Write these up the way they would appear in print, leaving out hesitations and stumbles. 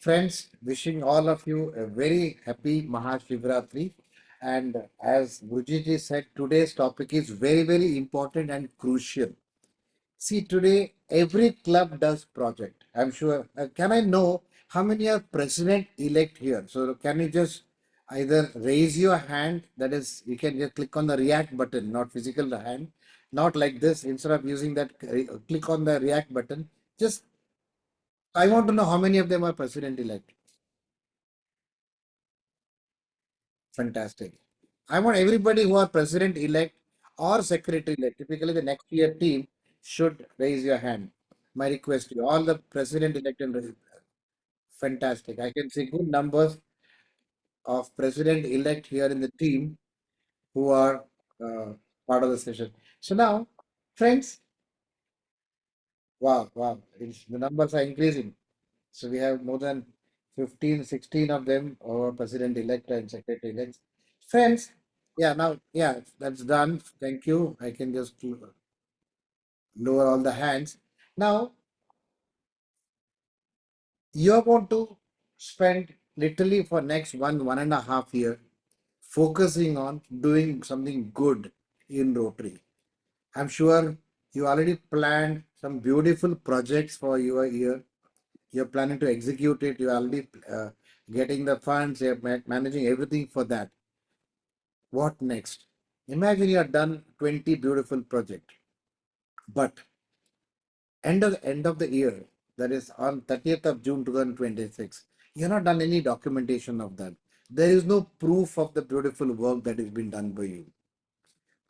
Friends, wishing all of you a very happy Mahashivratri. And as Gurujiji said, today's topic is very, very important and crucial. See, today every club does project. I'm sure. Can I know how many are president-elect here? So can you just either raise your hand? That is, you can just click on the react button, not physical hand, not like this. Instead of using that, click on the react button. Just I want to know how many of them are president-elect. Fantastic. I want everybody who are president-elect or secretary-elect, typically the next year team, should raise your hand. My request to you, all the president-elect and fantastic. I can see good numbers of president-elect here in the team who are uh, part of the session. So now, friends, wow, wow, the numbers are increasing. So we have more than 15, 16 of them, or president-elect and secretary-elect. Friends, yeah, now, yeah, that's done. Thank you. I can just lower all the hands. Now, you're going to spend literally for next 1.5 year focusing on doing something good in Rotary. I'm sure you already planned some beautiful projects for your year. You're planning to execute it. You're already getting the funds. You're managing everything for that. What next? Imagine you have done 20 beautiful projects, but end of the year, that is on 30th of June 2026, you have not done any documentation of that. There is no proof of the beautiful work that has been done by you.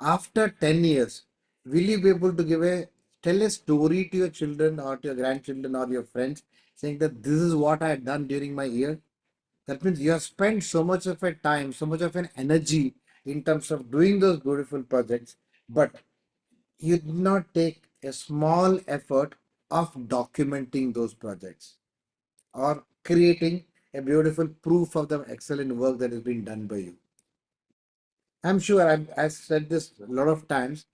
After 10 years, will you be able to tell a story to your children or to your grandchildren or your friends saying that this is what I had done during my year? That means you have spent so much of a time, so much of an energy in terms of doing those beautiful projects, but you did not take a small effort of documenting those projects or creating a beautiful proof of the excellent work that has been done by you. I'm sure I've said this a lot of times.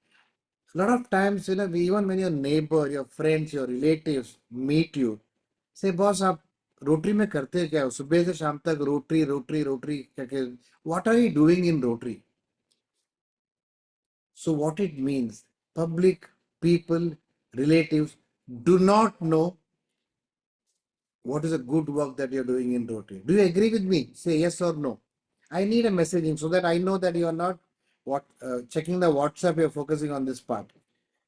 A lot of times, even when your neighbor, your friends, your relatives meet you, say, boss, आप rotary में करते क्या हो? सुबह से शाम तक rotary rotary rotary करके what are you doing in Rotary? So what it means, public, people, relatives do not know what is a good work that you're doing in Rotary. Do you agree with me? Say yes or no. I need a messaging so that I know that you are not checking the WhatsApp, you're focusing on this part.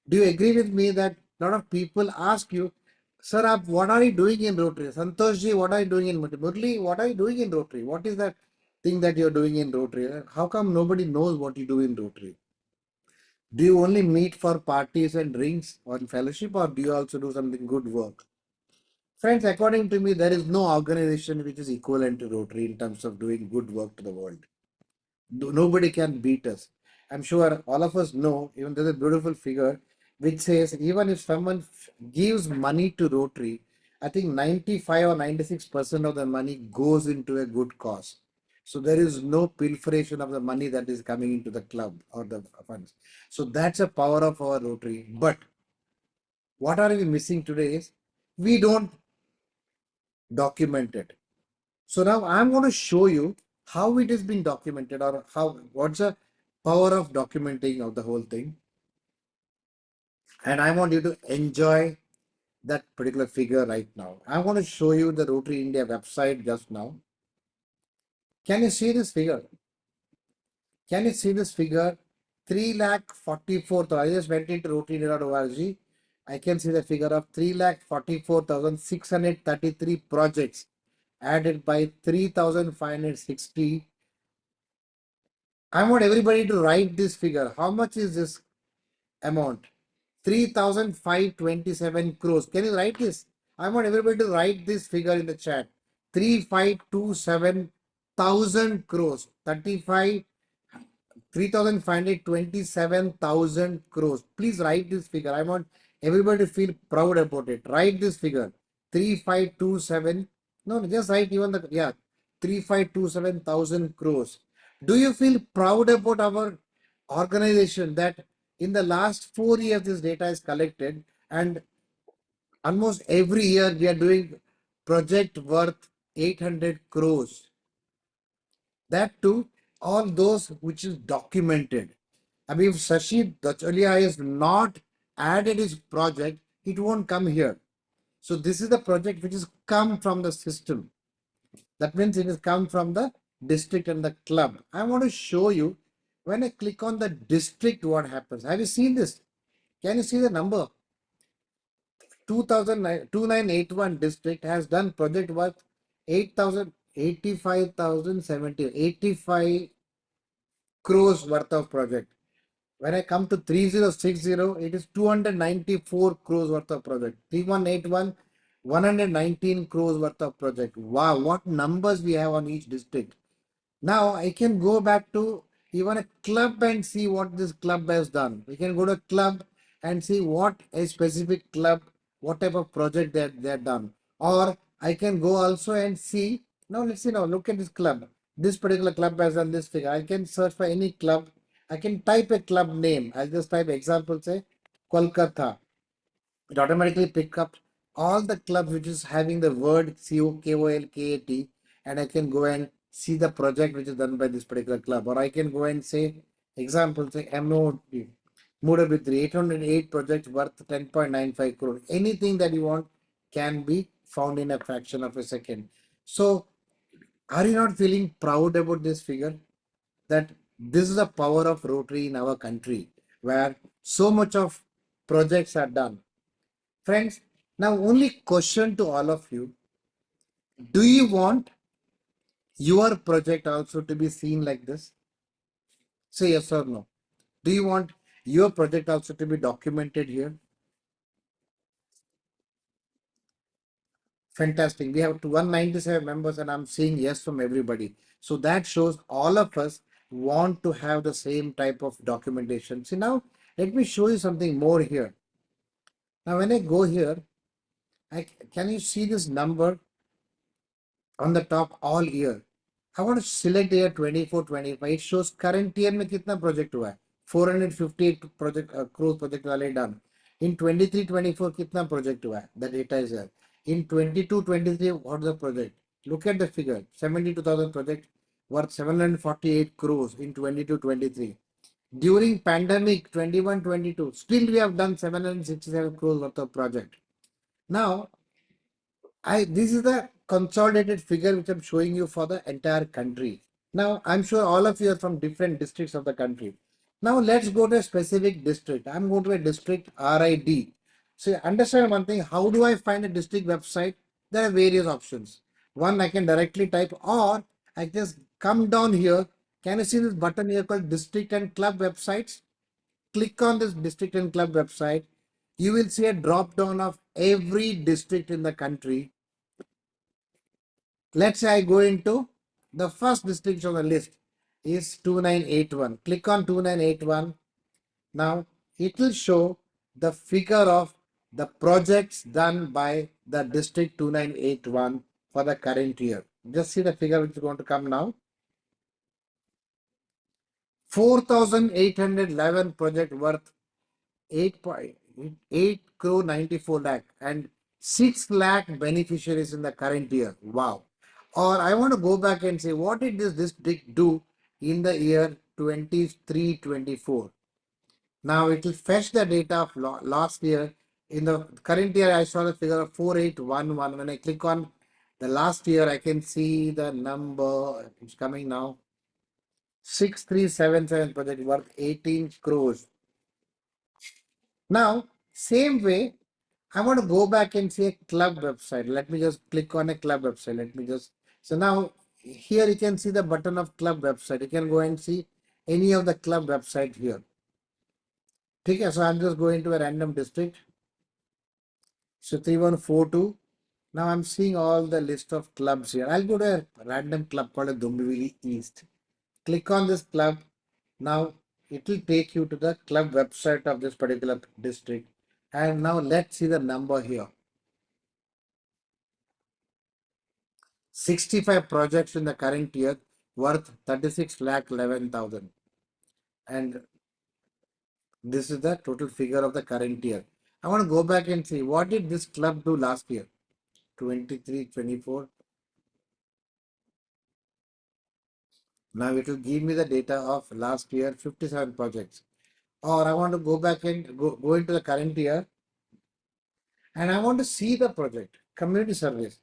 Do you agree with me that a lot of people ask you, sir, what are you doing in Rotary? Santosh ji, what are you doing in Murli? What are you doing in Rotary? What is that thing that you're doing in Rotary? How come nobody knows what you do in Rotary? Do you only meet for parties and drinks or fellowship, or do you also do something good work? Friends, according to me, there is no organization which is equivalent to Rotary in terms of doing good work to the world. Nobody can beat us. I'm sure all of us know, even there's a beautiful figure which says even if someone gives money to Rotary, I think 95 or 96% of the money goes into a good cause. So there is no pilferation of the money that is coming into the club or the funds. So that's a power of our Rotary. But what are we missing today is we don't document it. So now I'm going to show you how it has been documented or what's the power of documenting of the whole thing. And I want you to enjoy that particular figure right now. I want to show you the Rotary India website just now. Can you see this figure? Can you see this figure? 3,44,000. I just went into rotaryindia.org. I can see the figure of 3,44,633 projects added by 3,560. I want everybody to write this figure. How much is this amount? 3,527 crores. Can you write this? I want everybody to write this figure in the chat. 3,527,000 crores. 3,527,000 crores. Please write this figure. I want everybody to feel proud about it. Write this figure. 3,527. No, just write even the, yeah, 3,527,000 crores. Do you feel proud about our organization that in the last 4 years this data is collected and almost every year we are doing project worth 800 crores. That too, all those which is documented. I mean, if Shashi Dacholia is not added his project, it won't come here. So this is the project which is come from the system. That means it has come from the district and the club. I want to show you when I click on the district, what happens. Have you seen this? Can you see the number? 2981 district has done project worth 8,000, 85 crores worth of project. When I come to 3060, it is 294 crores worth of project. 3181, 119 crores worth of project. Wow, what numbers we have on each district. Now I can go back to even a club and see what this club has done. We can go to a club and see what a specific club, what type of project they're done. Or I can go also and see. Now let's see now. Look at this club. This particular club has done this figure. I can search for any club. I can type a club name. I'll just type example, say Kolkata. It automatically pick up all the clubs which is having the word COKOLKAT, and I can go and see the project which is done by this particular club. Or I can go and say, example, say MOD, Mudabitri, 808 projects worth 10.95 crore. Anything that you want can be found in a fraction of a second. So, are you not feeling proud about this figure? That this is the power of Rotary in our country, where so much of projects are done. Friends, now only question to all of you. Do you want your project also to be seen like this? Say yes or no. Do you want your project also to be documented here? Fantastic. We have 197 members and I'm seeing yes from everybody. So that shows all of us want to have the same type of documentation. See now, let me show you something more here. Now when I go here, can you see this number on the top all year? I want to select year 24-25. It shows current year में कितना project हुआ है 458 project crore project वाले done. In 23-24 कितना project हुआ है? The data is there. In 22-23 what's the project? Look at the figure. 72,000 project worth 748 crores in 22-23. During pandemic 21-22 still we have done 767 crores worth of project. Now this is the consolidated figure which I'm showing you for the entire country. Now, I'm sure all of you are from different districts of the country. Now, let's go to a specific district. I'm going to a district RID. So, understand one thing. How do I find a district website? There are various options. One, I can directly type, or I just come down here. Can you see this button here called district and club websites? Click on this district and club website. You will see a drop down of every district in the country. Let's say I go into the first district on the list is 2981. Click on 2981. Now it will show the figure of the projects done by the district 2981 for the current year. Just see the figure which is going to come now. 4,811 project worth 8.8 crore 94 lakh and 6 lakh beneficiaries in the current year. Wow. Or I want to go back and say, what did this district do in the year 23-24? Now it will fetch the data of last year. In the current year, I saw the figure of 4811. When I click on the last year, I can see the number. It's coming now. 6377 project worth 18 crores. Now, same way, I want to go back and see a club website. Let me just click on a club website. So now here you can see the button of club website. You can go and see any of the club website here. Okay, so I'm just going to a random district. So 3142. Now I'm seeing all the list of clubs here. I'll go to a random club called a Dombivli East. Click on this club. Now it will take you to the club website of this particular district. And now let's see the number here. 65 projects in the current year worth 36 lakh 11,000. And this is the total figure of the current year. I want to go back and see what did this club do last year? 23-24. Now it will give me the data of last year, 57 projects. Or I want to go back and go into the current year and I want to see the project, community service.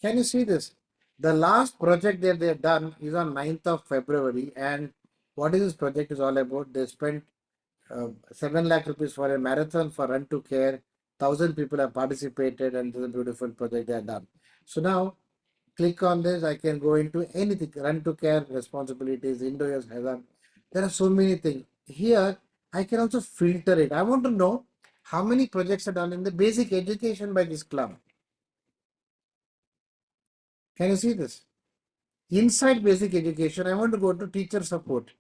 Can you see this? The last project that they have done is on 9th of February. And what is this project is all about? They spent 7 lakh rupees for a marathon for Run to Care. 1,000 people have participated and this is a beautiful project they have done. So now click on this. I can go into anything. Run to Care, responsibilities, Indo-US Hazard. There are so many things. Here, I can also filter it. I want to know how many projects are done in the basic education by this club. Can you see this? Inside basic education, I want to go to teacher support.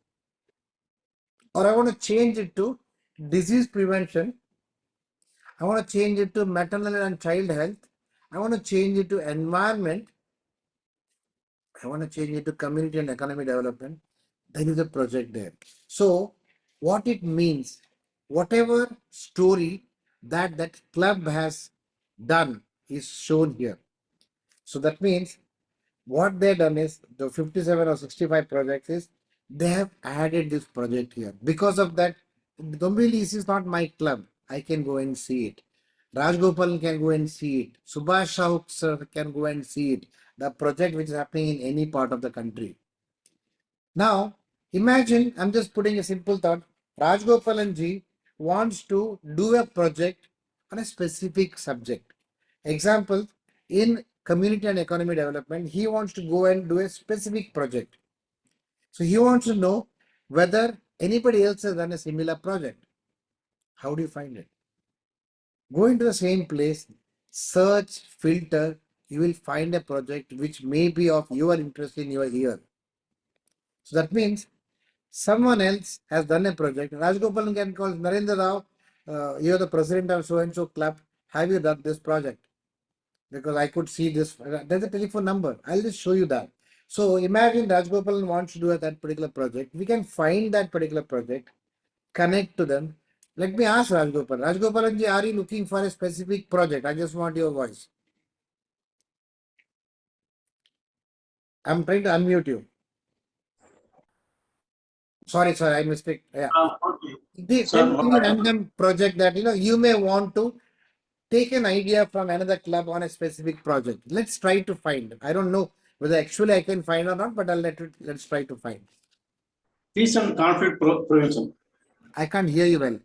Or I want to change it to disease prevention. I want to change it to maternal and child health. I want to change it to environment. I want to change it to community and economic development. There is a project there. So what it means, whatever story that club has done is shown here. So that means what they've done is the 57 or 65 projects is they have added this project here. Because of that, Dombili is not my club. I can go and see it. Rajgopal can go and see it. Subhash Shauk sir can go and see it. The project which is happening in any part of the country. Now, imagine, I'm just putting a simple thought. Rajgopalan ji wants to do a project on a specific subject. Example, in community and economy development, he wants to go and do a specific project. So he wants to know whether anybody else has done a similar project. How do you find it? Go into the same place, search, filter, you will find a project which may be of your interest in your year. So that means someone else has done a project. Rajgopalan can call Narendra Rao, you're the president of so and so club. Have you done this project? Because I could see this. There's a telephone number. I'll just show you that. So imagine Rajgopalan wants to do that particular project. We can find that particular project, connect to them. Let me ask Rajgopalan. Rajgopalan ji, are you looking for a specific project? I just want your voice. I'm trying to unmute you. Sorry, I mistake. Yeah. Okay. Tell me a random project that you may want to take an idea from another club on a specific project. Let's try to find. I don't know whether actually I can find or not, but let's try to find. Peace and conflict prevention. I can't hear you well.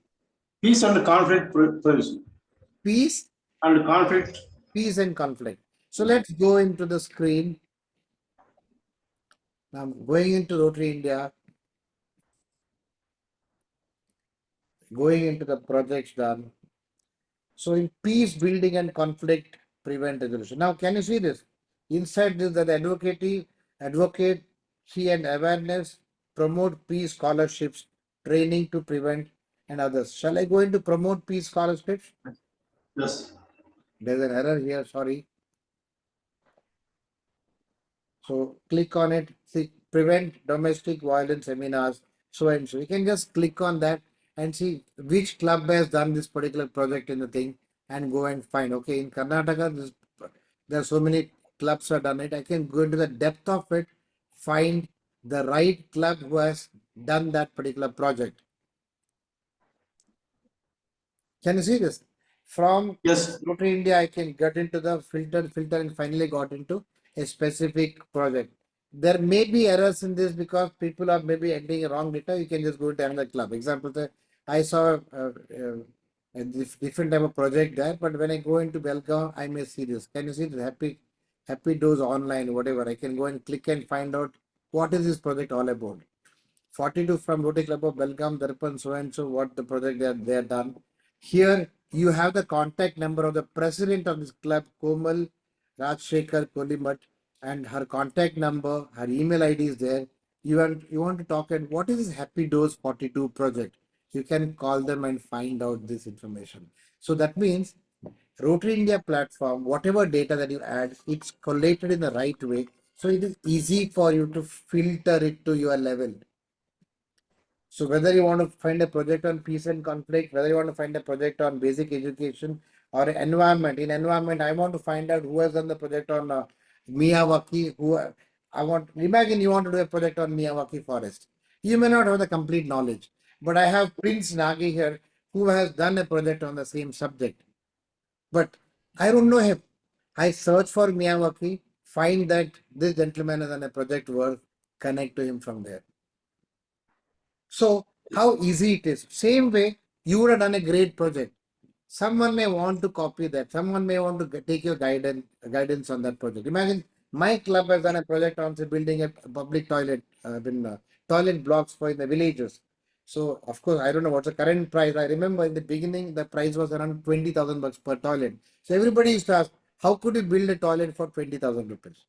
Peace and conflict prevention. Peace And conflict. Peace and conflict. So let's go into the screen. I'm going into Rotary India, going into the projects done. So in peace building and conflict prevent resolution. Now, can you see this? Inside this, that advocacy and awareness, promote peace scholarships, training to prevent and others. Shall I go into promote peace scholarships? Yes. There's an error here, sorry. So click on it, see prevent domestic violence seminars, so and so. You can just click on that and see which club has done this particular project in the thing and go and find. Okay, in Karnataka, there are so many clubs have done it. I can go into the depth of it, find the right club who has done that particular project. Can you see this? From Yes. Rotary India, I can get into the filter, and finally got into a specific project. There may be errors in this because people are maybe entering wrong data. You can just go to another club. Example, I saw a different type of project there, but when I go into Belgaum, I may see this. Can you see this? Happy Dose Online, whatever. I can go and click and find out what is this project all about. 42 from Rotary Club of Belgaum, Darpan, so and so, what the project they are done. Here you have the contact number of the president of this club, Komal Rajshekhar Kolimat, and her contact number, her email ID is there. You want to talk and what is this Happy Dose 42 project? You can call them and find out this information. So that means Rotary India platform, whatever data that you add, it's collated in the right way. So it is easy for you to filter it to your level. So whether you want to find a project on peace and conflict, whether you want to find a project on basic education or environment, in environment, I want to find out who has done the project on Miyawaki, Imagine you want to do a project on Miyawaki forest. You may not have the complete knowledge, but I have Prince Nagi here who has done a project on the same subject. But I don't know him. I search for Miyawaki, find that this gentleman has done a project work, connect to him from there. So how easy it is. Same way, you would have done a great project. Someone may want to copy that. Someone may want to take your guidance on that project. Imagine my club has done a project on say, building a public toilet, toilet blocks for the villages. So of course, I don't know what's the current price. I remember in the beginning, the price was around 20,000 bucks per toilet. So everybody used to ask, how could you build a toilet for 20,000 rupees?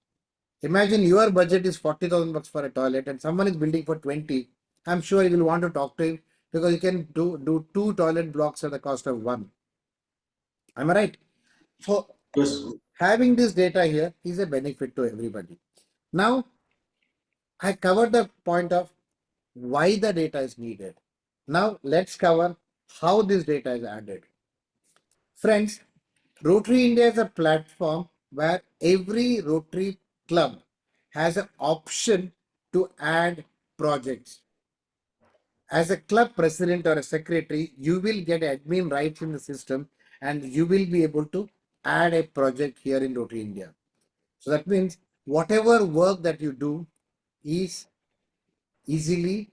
Imagine your budget is 40,000 bucks for a toilet and someone is building for 20. I'm sure you will want to talk to him because you can do two toilet blocks at the cost of one. Am I right? So Yes. having this data here is a benefit to everybody. Now I covered the point of why the data is needed. Now let's cover how this data is added. Friends, Rotary India is a platform where every Rotary club has an option to add projects. As a club president or a secretary, you will get admin rights in the system and you will be able to add a project here in Rotary India. So that means whatever work that you do is easily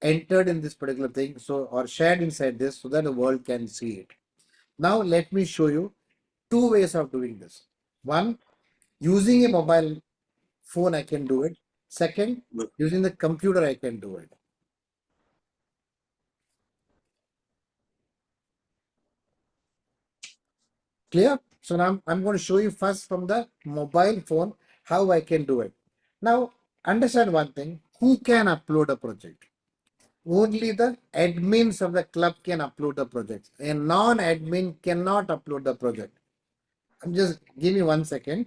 entered in this particular thing, so or shared inside this so that the world can see it. Now let me show you two ways of doing this. One, using a mobile phone, I can do it. Second, using the computer, I can do it. Clear? So now I'm going to show you first from the mobile phone how I can do it. Now, understand one thing, who can upload a project? Only the admins of the club can upload the project. A non-admin cannot upload the project. Just give me 1 second.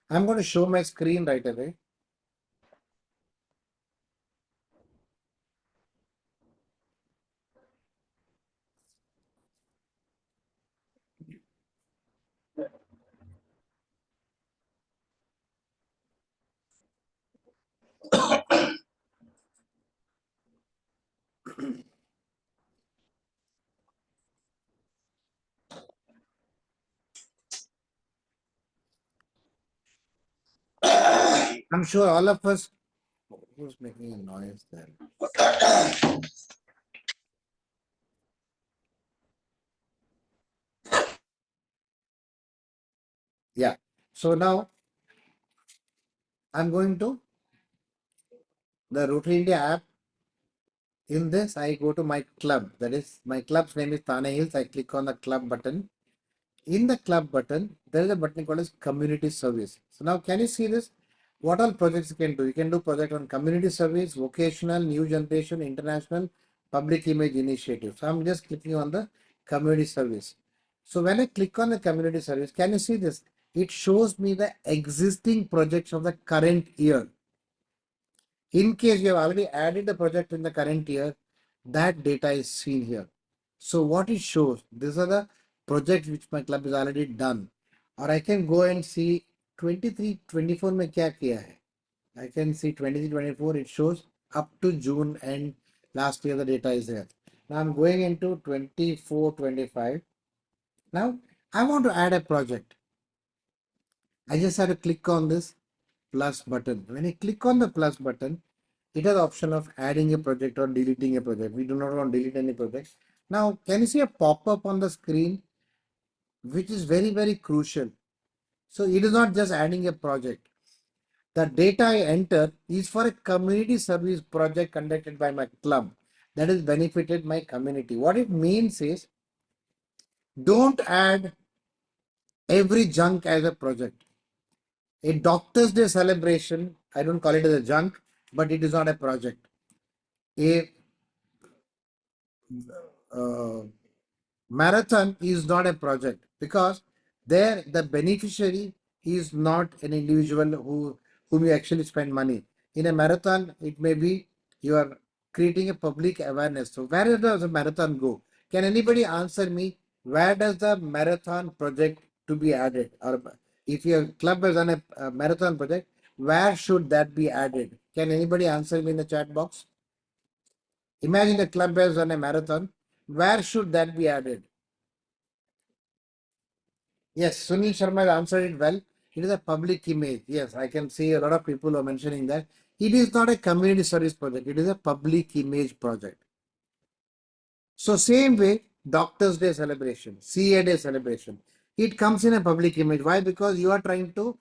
I'm going to show my screen right away. I'm sure all of us, who's making a noise there? Yeah. So now I'm going to the Rotary India app. In this, I go to my club. That is, my club's name is Thane Hills. I click on the club button. In the club button, there is a button called as community service. So now can you see this? What all projects you can do? You can do project on community service, vocational, new generation, international, public image initiative. So I'm just clicking on the community service. So when I click on the community service, can you see this? It shows me the existing projects of the current year. In case you have already added the project in the current year, that data is seen here. So what it shows, these are the projects which my club has already done. Or I can go and see 23-24 में क्या किया है. I can see 23-24, it shows up to June and last year the data is there. Now I'm going into 24-25. Now I want to add a project. I just have to click on this plus button. When I click on the plus button, it has the option of adding a project or deleting a project. We do not want to delete any projects. Now, can you see a pop-up on the screen, which is very, very crucial. So it is not just adding a project. The data I enter is for a community service project conducted by my club that has benefited my community. What it means is, don't add every junk as a project. A Doctor's Day celebration, I don't call it as a junk, but it is not a project. A marathon is not a project because there the beneficiary is not an individual whom you actually spend money. In a marathon, it may be You are creating a public awareness. So where does the marathon go? Can anybody answer me? Where does the marathon project to be added? Or if your club has done a marathon project, where should that be added? Can anybody answer me in the chat box? Imagine the club has done a marathon. Where should that be added? Yes, Sunil Sharma has answered it well. It is a public image. Yes, I can see a lot of people are mentioning that. It is not a community service project. It is a public image project. So same way, Doctors' Day celebration, CA Day celebration, it comes in a public image. Why? Because you are trying to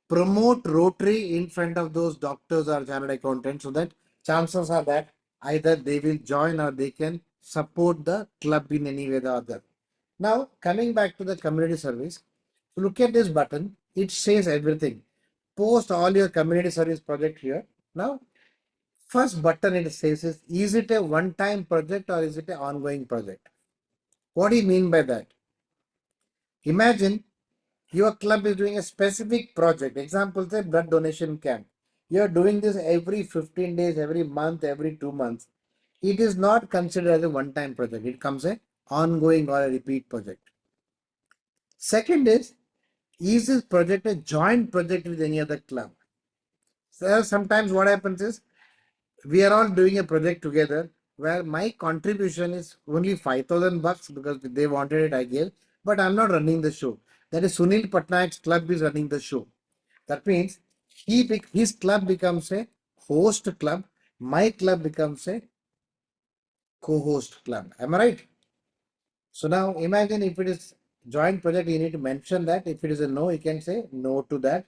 promote Rotary in front of those doctors or chartered accountants, so that chances are that either they will join or they can support the club in any way or the other. Now, coming back to the community service, look at this button. It says everything. Post all your community service project here. Now, first button it says is it a one-time project or is it an ongoing project? What do you mean by that? Imagine your club is doing a specific project. Example, say blood donation camp. You are doing this every 15 days, every month, every 2 months. It is not considered as a one-time project. It comes a ongoing or a repeat project. Second is this project a joint project with any other club? So sometimes what happens is we are all doing a project together where my contribution is only 5,000 bucks because they wanted it, I gave, but I'm not running the show. That is Sunil Patnaik's club is running the show. That means his club becomes a host club, my club becomes a co-host club. Am I right? So now imagine if it is joint project, you need to mention that. If it is a no, you can say no to that.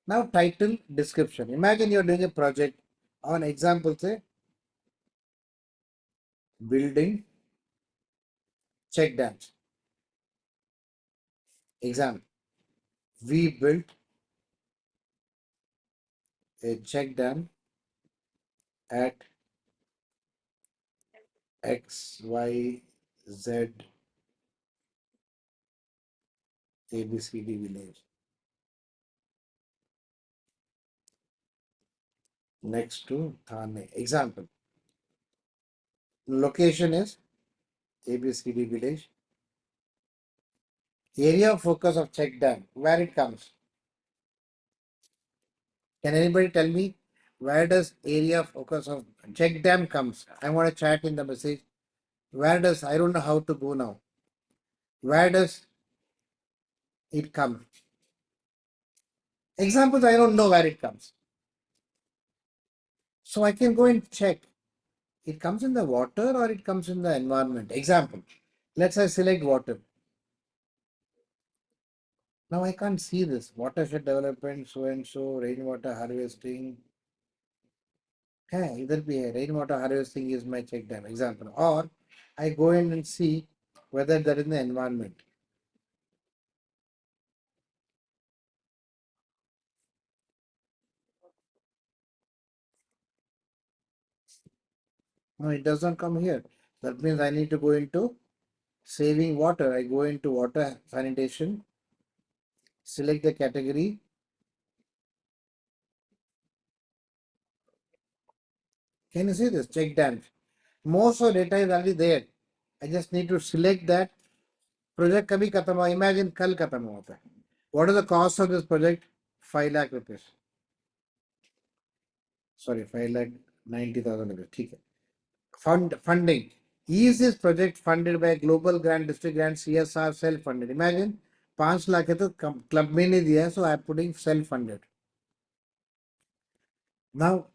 Now title description. Imagine you're doing a project on example, say building check dams. Example, we built a check dam at XYZ ABCD village next to Thane. Example, location is ABCD village. Area of focus of check dam, where it comes. Can anybody tell me where does area of focus of check dam comes? I want to chat in the message. Where does, I don't know how to go now. Where does it come? Examples, I don't know where it comes. So I can go and check. It comes in the water or it comes in the environment. Example, let's say select water. Now I can't see this. Watershed development, so and so, rainwater harvesting. Either be rainwater harvesting is my check dam example. Or I go in and see whether that is in the environment. No, it doesn't come here. That means I need to go into saving water. I go into water sanitation, select the category. Can you see this? Check dams. Most of the data is already there. I just need to select that. Project कभी खत्म हो, imagine कल खत्म होता है. What is the cost of this project? 5 lakh rupees. Sorry, 5,90,000 rupees. ठीक है. Funding. Is this project funded by global grant, district grant, CSR, self-funded? Imagine 5 lakh है तो club में नहीं दिया है, so I am putting self-funded. Now,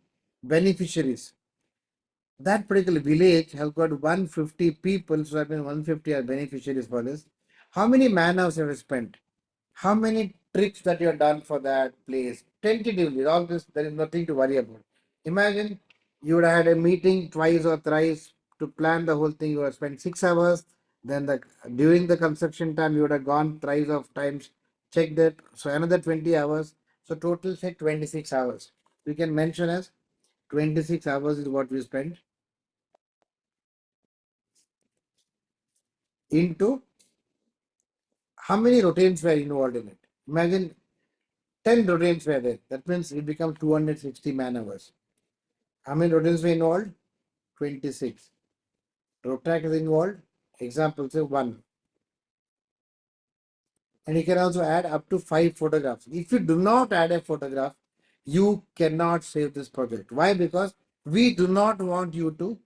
beneficiaries. That particular village has got 150 people, so that means 150 are beneficiaries for this. How many man hours have you spent? How many trips that you have done for that place? Tentatively, all this, there is nothing to worry about. Imagine you would have had a meeting twice or thrice to plan the whole thing. You would have spent 6 hours. Then during the construction time, you would have gone thrice of times, checked that. So another 20 hours. So total say 26 hours. We can mention as 26 hours is what we spent into how many rotations were involved in it. Imagine 10 rotations were there. That means it becomes 260 man hours. How many rodents were involved? 26. Rotrack is involved. Example say 1. And you can also add up to 5 photographs. If you do not add a photograph, you cannot save this project. Why? Because we do not want you to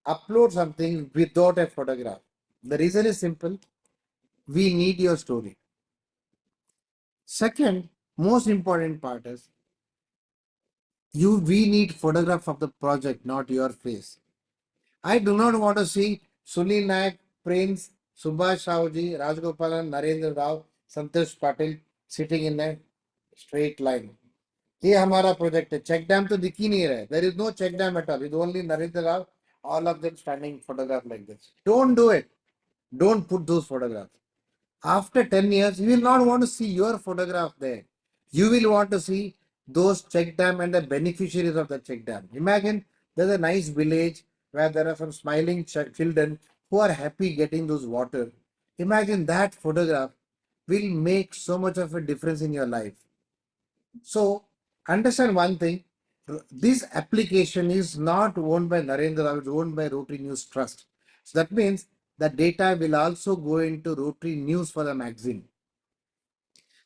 upload something without a photograph. The reason is simple. We need your story. Second, most important part is we need photograph of the project, not your face. I do not want to see Sunil Naik, Prince, Subhash Raoji, Rajgopalan, Narendra Rao, Santosh Patil sitting in a straight line. ये हमारा project है. Check dam तो दिख ही नहीं रहा है. There is no check dam at all. It's only Narendra Rao, all of them standing photograph like this. Don't do it. Don't put those photographs. After 10 years, you will not want to see your photograph there. You will want to see those check dam and the beneficiaries of the check dam. Imagine there's a nice village where there are some smiling children who are happy getting those water. Imagine that photograph will make so much of a difference in your life. So understand one thing, this application is not owned by Narendra Rao, it's owned by Rotary News Trust. So that means the data will also go into Rotary News for the magazine.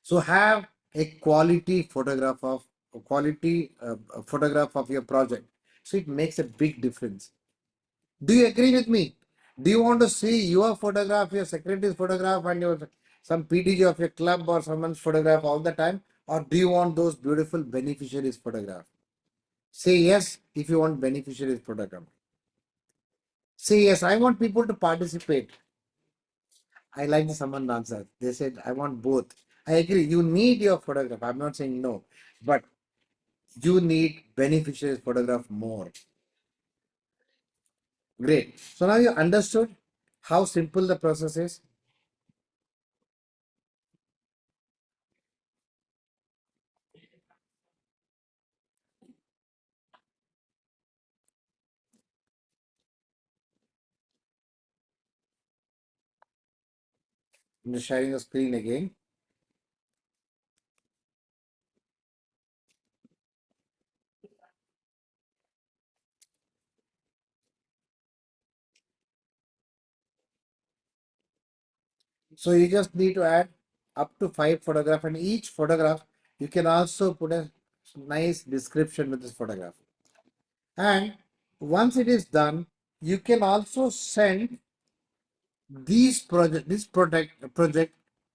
So have a quality photograph of your project. So it makes a big difference. Do you agree with me? Do you want to see your photograph, your secretary's photograph, and your some PDG of your club or someone's photograph all the time? Or do you want those beautiful beneficiaries photograph? Say yes if you want beneficiaries photograph. Say yes, I want people to participate. I like the someone answer. They said, I want both. I agree. You need your photograph. I'm not saying no, but you need beneficiaries photograph more. Great. So now you understood how simple the process is. I'm just sharing the screen again. So you just need to add up to 5 photographs, and each photograph you can also put a nice description with this photograph. And once it is done, you can also send this project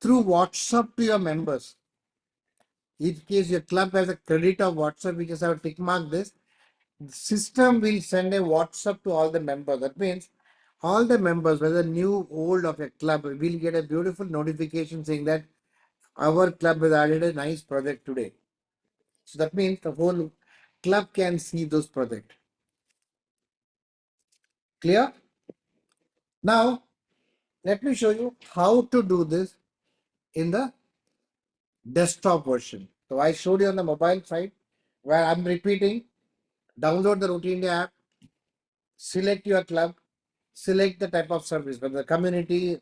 through WhatsApp to your members. In case your club has a credit of WhatsApp, we just have a tick mark this. The system will send a WhatsApp to all the members. That means all the members, whether new, old of a club, will get a beautiful notification saying that our club has added a nice project today. So that means the whole club can see those projects. Clear? Now, let me show you how to do this in the desktop version. So I showed you on the mobile side where I'm repeating, download the Rotary India app, select your club, select the type of service, whether the community,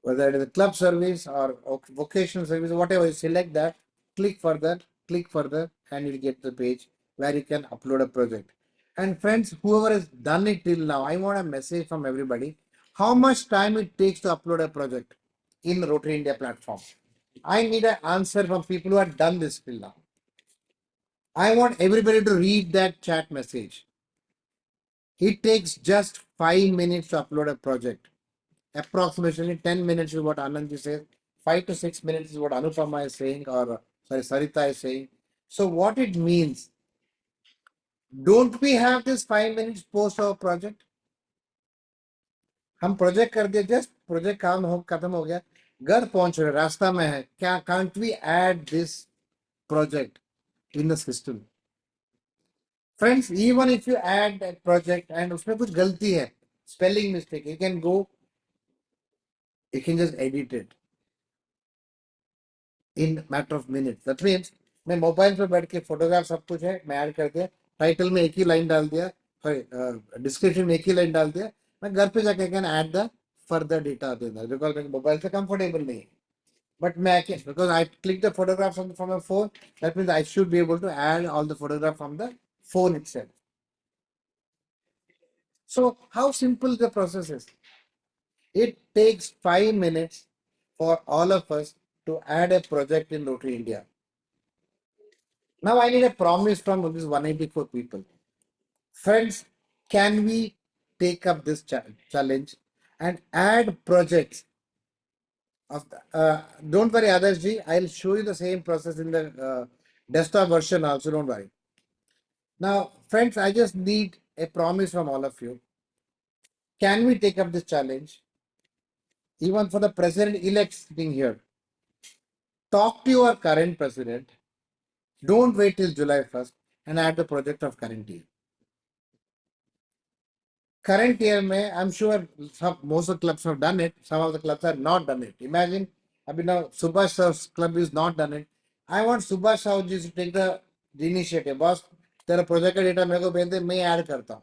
whether it is a club service or vocational service, whatever, you select that, click further, and you'll get the page where you can upload a project. And friends, whoever has done it till now, I want a message from everybody. How much time it takes to upload a project in Rotary India platform? I need an answer from people who have done this till now. I want everybody to read that chat message. It takes just 5 minutes to upload a project. Approximately 10 minutes is what Anandji says. 5 to 6 minutes is what Anupama is saying, or Sarita is saying. So what it means, don't we have this 5 minutes post our project? हम project कर दिए, just project काम हो खत्म हो गया, घर पहुंच रहे, रास्ता में है, क्या can't we add this project in the system? Friends, even if you add that project and उसमें कुछ गलती है, spelling mistake, you can go, you can just edit it in matter of minutes. That means मैं mobile पर बैठ के photograph सब कुछ है, मैं ऐड कर दिया, टाइटल में एक ही लाइन डाल दिया, डिस्क्रिप्शन में एक ही लाइन डाल दिया, मैं घर पे जाके can add the further data देना, बिकॉज मेरे मोबाइल से कंफर्टेबल नहीं है. But may I can, because I click the photograph from my phone, that means I should be able to add all the photograph from the phone itself. So how simple the process is? It takes 5 minutes for all of us to add a project in Rotary India. Now I need a promise from these 184 people. Friends, can we take up this challenge and add projects of don't worry, Adarsh, I'll show you the same process in the desktop version also, don't worry. Now, friends, I just need a promise from all of you. Can we take up this challenge? Even for the president-elect sitting here. Talk to your current president. Don't wait till July 1st and add the project of current year. Current year, I'm sure most of the clubs have done it. Some of the clubs have not done it. Imagine, now Subhash Sah's club is not done it. I want Subhash Sahu ji to take the initiative. Boss, तेरा project का data मेरे को भेज दे, मैं add करता हूँ.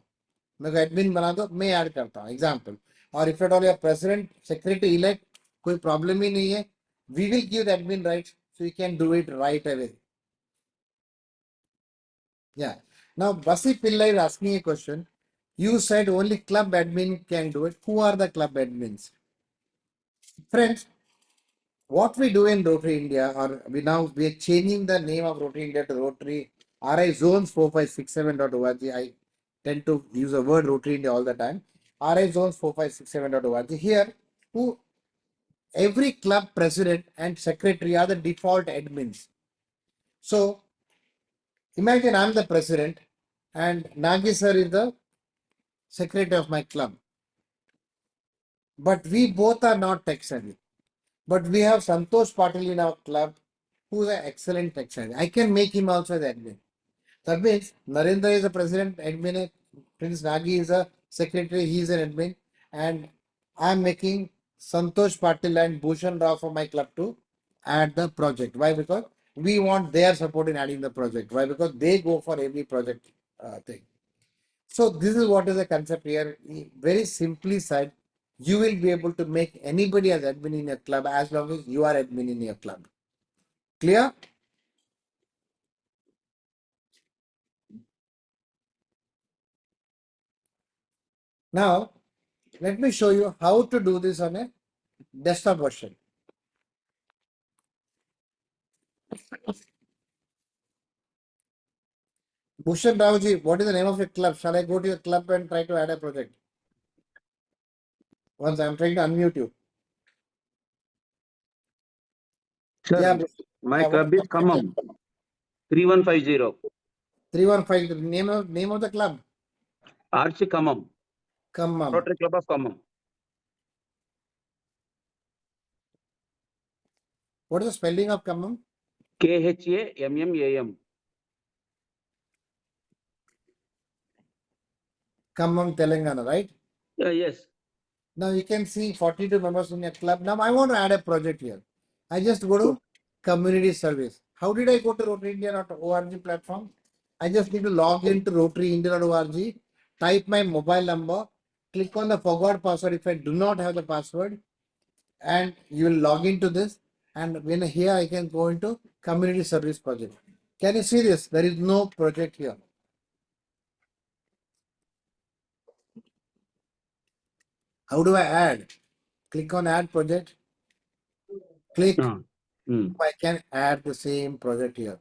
मेरे को admin बना दो, मैं ऐड करता हूँ. Example. और if at all your president, secretary elect, कोई problem ही नहीं है. We will give the admin rights, so you can do it right away. Yeah. Now, Basi Pillai is asking a question. You said only club admin can do it. Who are the club admins? Friends, what we do in Rotary India, or we are changing the name of Rotary India to Rotary RI Zones 4567.org. I tend to use the word Rotary India all the time. RI Zones 4567.org. Here, every club president and secretary are the default admins. So, imagine I'm the president and Nagi sir is the secretary of my club. But we both are not tech savvy. But we have Santosh Patil in our club, who is an excellent tech savvy. I can make him also the admin. That means Narendra is a president, admin, Prince Nagi is a secretary, he is an admin, and I am making Santosh Patil and Bhushan Rao for my club to add the project. Why? Because we want their support in adding the project. Why? Because they go for every project thing. So this is what is the concept here. Very simply said, you will be able to make anybody as admin in your club as long as you are admin in your club. Clear? Now, let me show you how to do this on a desktop version. Bhushan Raoji, what is the name of your club? Shall I go to your club and try to add a project? Once I'm trying to unmute you. Sir, Yeah, my what club is Khammam, 3150. 315. Name of the club. RC Khammam, Khammam. Rotary Club of Khammam. What is the spelling of Khammam? KHAMMAM. Khammam, Telangana, right? Yes. Now you can see 42 members in your club. Now I want to add a project here. I just go to community service. How did I go to rotaryindia.org platform? I just need to log into rotaryindia.org, type my mobile number, click on the forgot password if I do not have the password, and you will log into this. And when here I can go into community service project. Can you see this? There is no project here. How do I add? Click on add project. Click. I can add the same project here.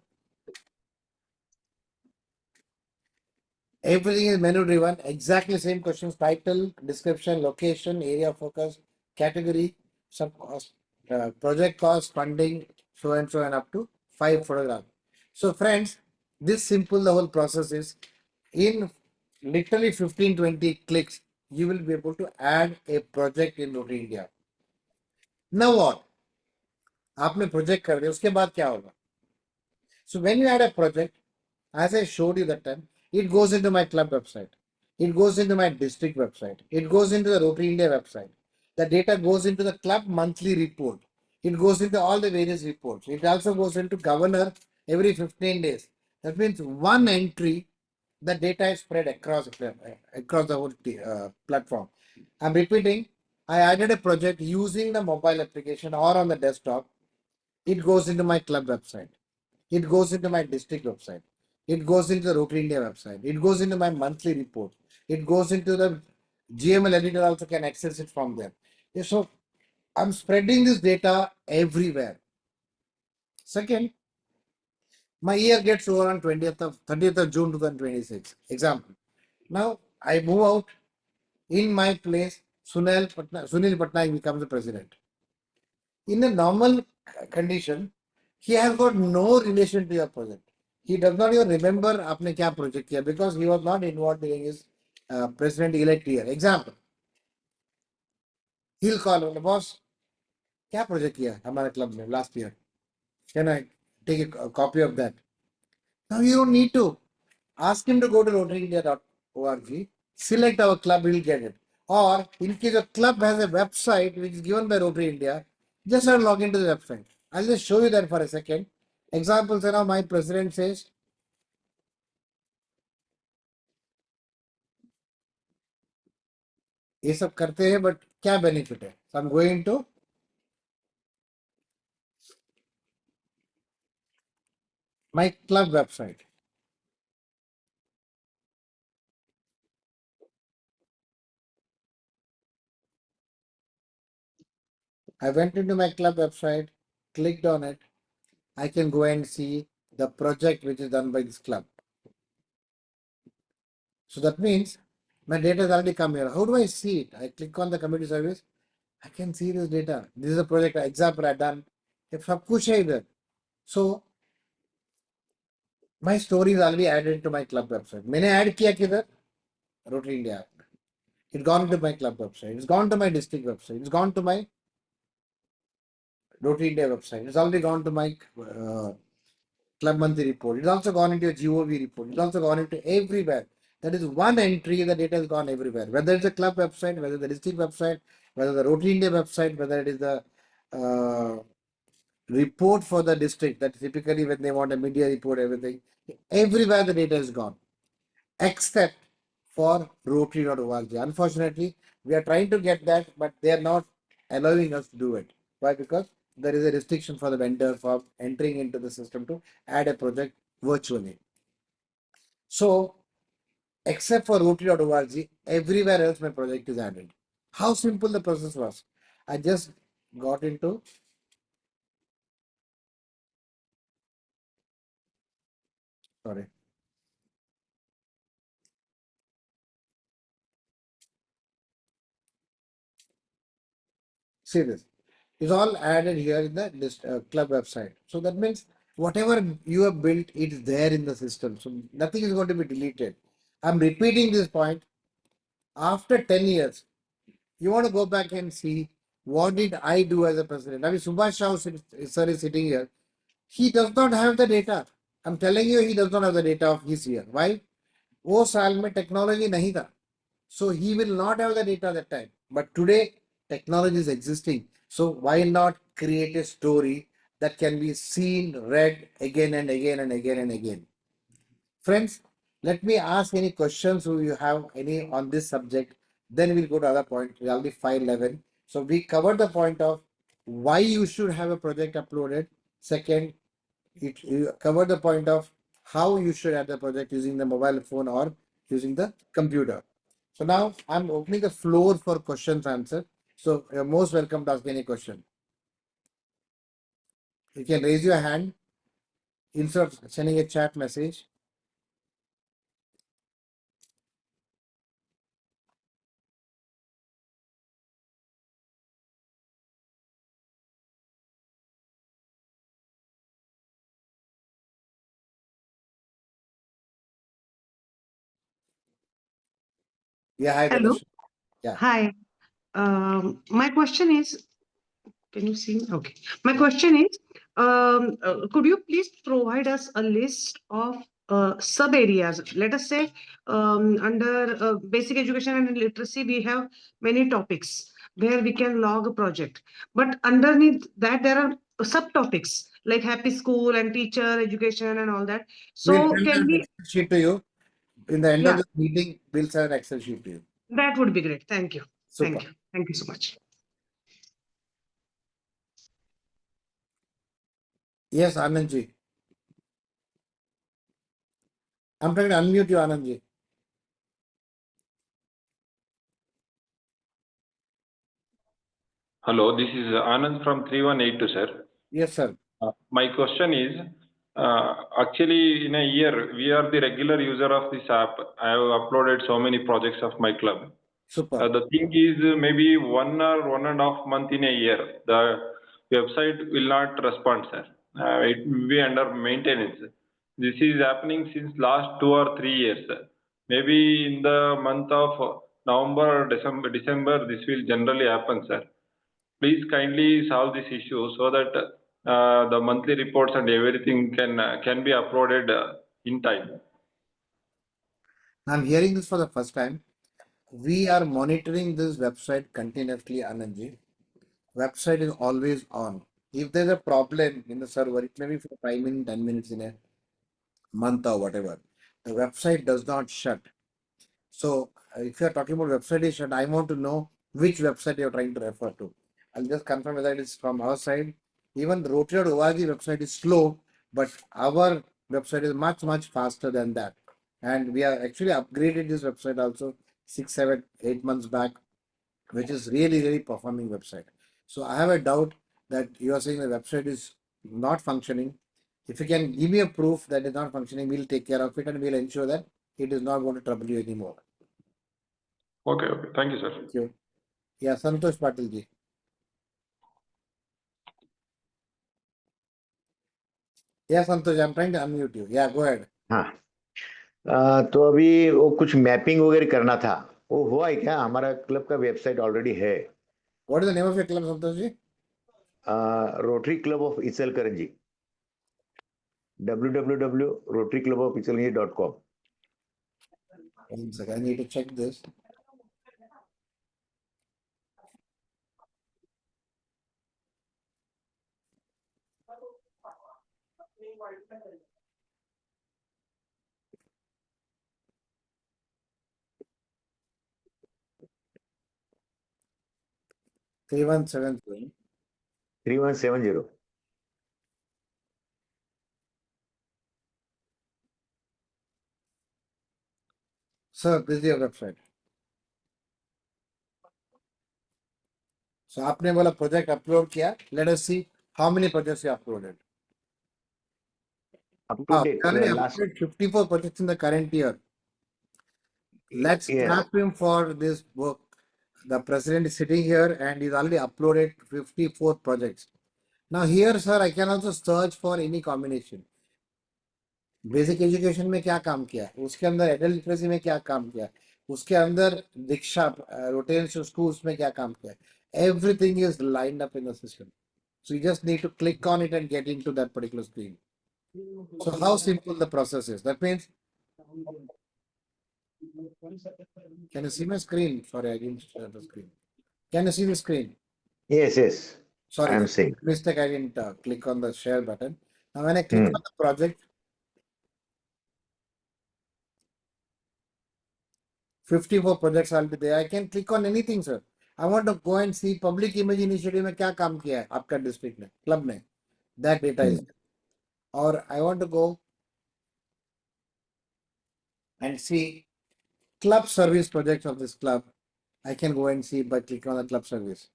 Everything is menu driven, exactly same questions, title, description, location, area of focus, category, sub cost, project cost, funding, so and up to 5 photographs. So friends, this simple the whole process is. In literally 15-20 clicks, you will be able to add a project in Rotary India. Now what? आपने project कर दिया, उसके बाद क्या होगा? So when you add a project, as I showed you that time, it goes into my club website. It goes into my district website. It goes into the Rotary India website. The data goes into the club monthly report. It goes into all the various reports. It also goes into governor every 15 days. That means one entry, the data is spread across the whole platform. I'm repeating, I added a project using the mobile application or on the desktop. It goes into my club website. It goes into my district website. It goes into the Rotary India website. It goes into my monthly report. It goes into the GML editor, also can access it from there. Yeah, so I'm spreading this data everywhere. Second, my year gets over on 30th of June 2026. Example. Now I move out. In my place, Sunil Patnaik becomes the president. In a normal condition, he has got no relation to your project. He does not even remember आपने क्या project किया because he was not involved during his president elect year. Example, he'll call boss, क्या project किया हमारे club में last year? Can I take a copy of that? Now you don't need to ask him to go to rotaryindia.org, select our club, he'll get it. Or in case a club has a website which is given by Rotary India, just log into the website. I'll just show you that for a second. Example, now my president says, ये सब करते हैं, but क्या benefit है? So I'm going to my club website. I went into my club website, clicked on it. I can go and see the project which is done by this club. So that means my data has already come here. How do I see it? I click on the community service. I can see this data. This is a project example I've done. If सब कुछ है इधर. So my story is already added to my club website. मैंने add किया किधर? Rotary India. It's gone to my club website. It's gone to my district website. It's gone to my Rotary India website. It's already gone to my club monthly report. It's also gone into a GOV report. It's also gone into everywhere. That is one entry, the data has gone everywhere. Whether it's a club website, whether the district website, whether the Rotary India website, whether it is the report for the district, that typically when they want a media report, everything, everywhere the data is gone, except for Rotary.org. Unfortunately, we are trying to get that, but they are not allowing us to do it. Why? Because there is a restriction for the vendor for entering into the system to add a project virtually. So, except for Rotary.org, everywhere else my project is added. How simple the process was. I just got into sorry. See this. It's all added here in the list, club website. So that means whatever you have built, it's there in the system. So nothing is going to be deleted. I'm repeating this point. After 10 years, you want to go back and see what did I do as a president. I mean, Subhash Rao sir is sitting here. He does not have the data. I'm telling you, he does not have the data of his year. Why? वो साल में technology नहीं था. So he will not have the data that time. But today, technology is existing. So why not create a story that can be seen, read again and again and again and again? Friends, let me ask any questions who you have any on this subject. Then we'll go to other point. We already 511. So we covered the point of why you should have a project uploaded. Second, you covered the point of how you should add the project using the mobile phone or using the computer. So now I'm opening the floor for questions answer. So you're most welcome to ask any question. You can raise your hand instead of sending a chat message. Yeah, hi, Hello. Ganesh. Yeah. Hi. My question is, can you see me? Okay. My question is, could you please provide us a list of sub areas? Let us say under basic education and literacy, we have many topics where we can log a project. But underneath that, there are subtopics like happy school and teacher education and all that. We'll So send can an we? Excel sheet to you. In the end of Yeah, the meeting, we'll send an Excel sheet to you. that would be great. Thank you. Super. Thank you. Thank you so much. Yes, Anandji. I'm trying to unmute you, Anandji. Hello, this is Anand from 3182, sir. Yes, sir. My question is, actually in a year, we are the regular user of this app. I have uploaded so many projects of my club. Super. The thing is, maybe 1 or 1.5 month in a year, the website will not respond, sir. It will be under maintenance. This is happening since last 2 or 3 years, sir. Maybe in the month of November or December, this will generally happen, sir. Please kindly solve this issue so that the monthly reports and everything can be uploaded in time. I'm hearing this for the first time. We are monitoring this website continuously, Anandji. Website is always on. If there's a problem in the server, it may be for 5 minutes, 10 minutes in a month or whatever. The website does not shut. So if you're talking about website is shut, I want to know which website you're trying to refer to. I'll just confirm whether it is from our side. Even the Rotary.org website is slow, but our website is much, much faster than that. And we have actually upgraded this website also 6, 7, 8 months back, which is really, really performing website. So I have a doubt that you are saying the website is not functioning. If you can give me a proof that it's not functioning, we'll take care of it and we'll ensure that it is not going to trouble you anymore. Okay, thank you, sir. Thank you. Yeah, Santosh Patil ji. Yeah, Santosh, I'm trying to unmute you. Yeah, go ahead. हाँ तो अभी वो कुछ mapping वगैरह करना था, वो हुआ है क्या? हमारा क्लब का वेबसाइट ऑलरेडी है, What is the name of your club, Santosh ji? Rotary club of Ichalkaranji, www.rotaryclubofichalkaranji.com. One second, I need to check this. Three one seven three. 3170. Sir, this is your website. So आपने बोला project upload किया. Let us see how many projects you uploaded. Up to date, Already last uploaded 54 projects in the current year. Let's yes. clap him for this work. The president is sitting here and he's already uploaded 54 projects. Now here, sir, I can also search for any combination. Basic education में क्या काम किया है, उसके अंदर adult literacy में क्या काम किया है, उसके अंदर दीक्षा रोटेशन स्कूल्स में क्या काम किया है. Everything is lined up in the system. So you just need to click on it and get into that particular screen. So how simple the process is. That means, can you see my screen? Sorry, I didn't share the screen. Can you see the screen? Yes. Sorry, I am that's saying. a mistake. I didn't click on the share button. Now when I click on the project, 54 projects will be there. I can click on anything, sir. I want to go and see public image initiative में क्या काम किया है आपका district में, club में. That data is there. Or I want to go and see club service projects of this club. I can go and see by clicking on the club service.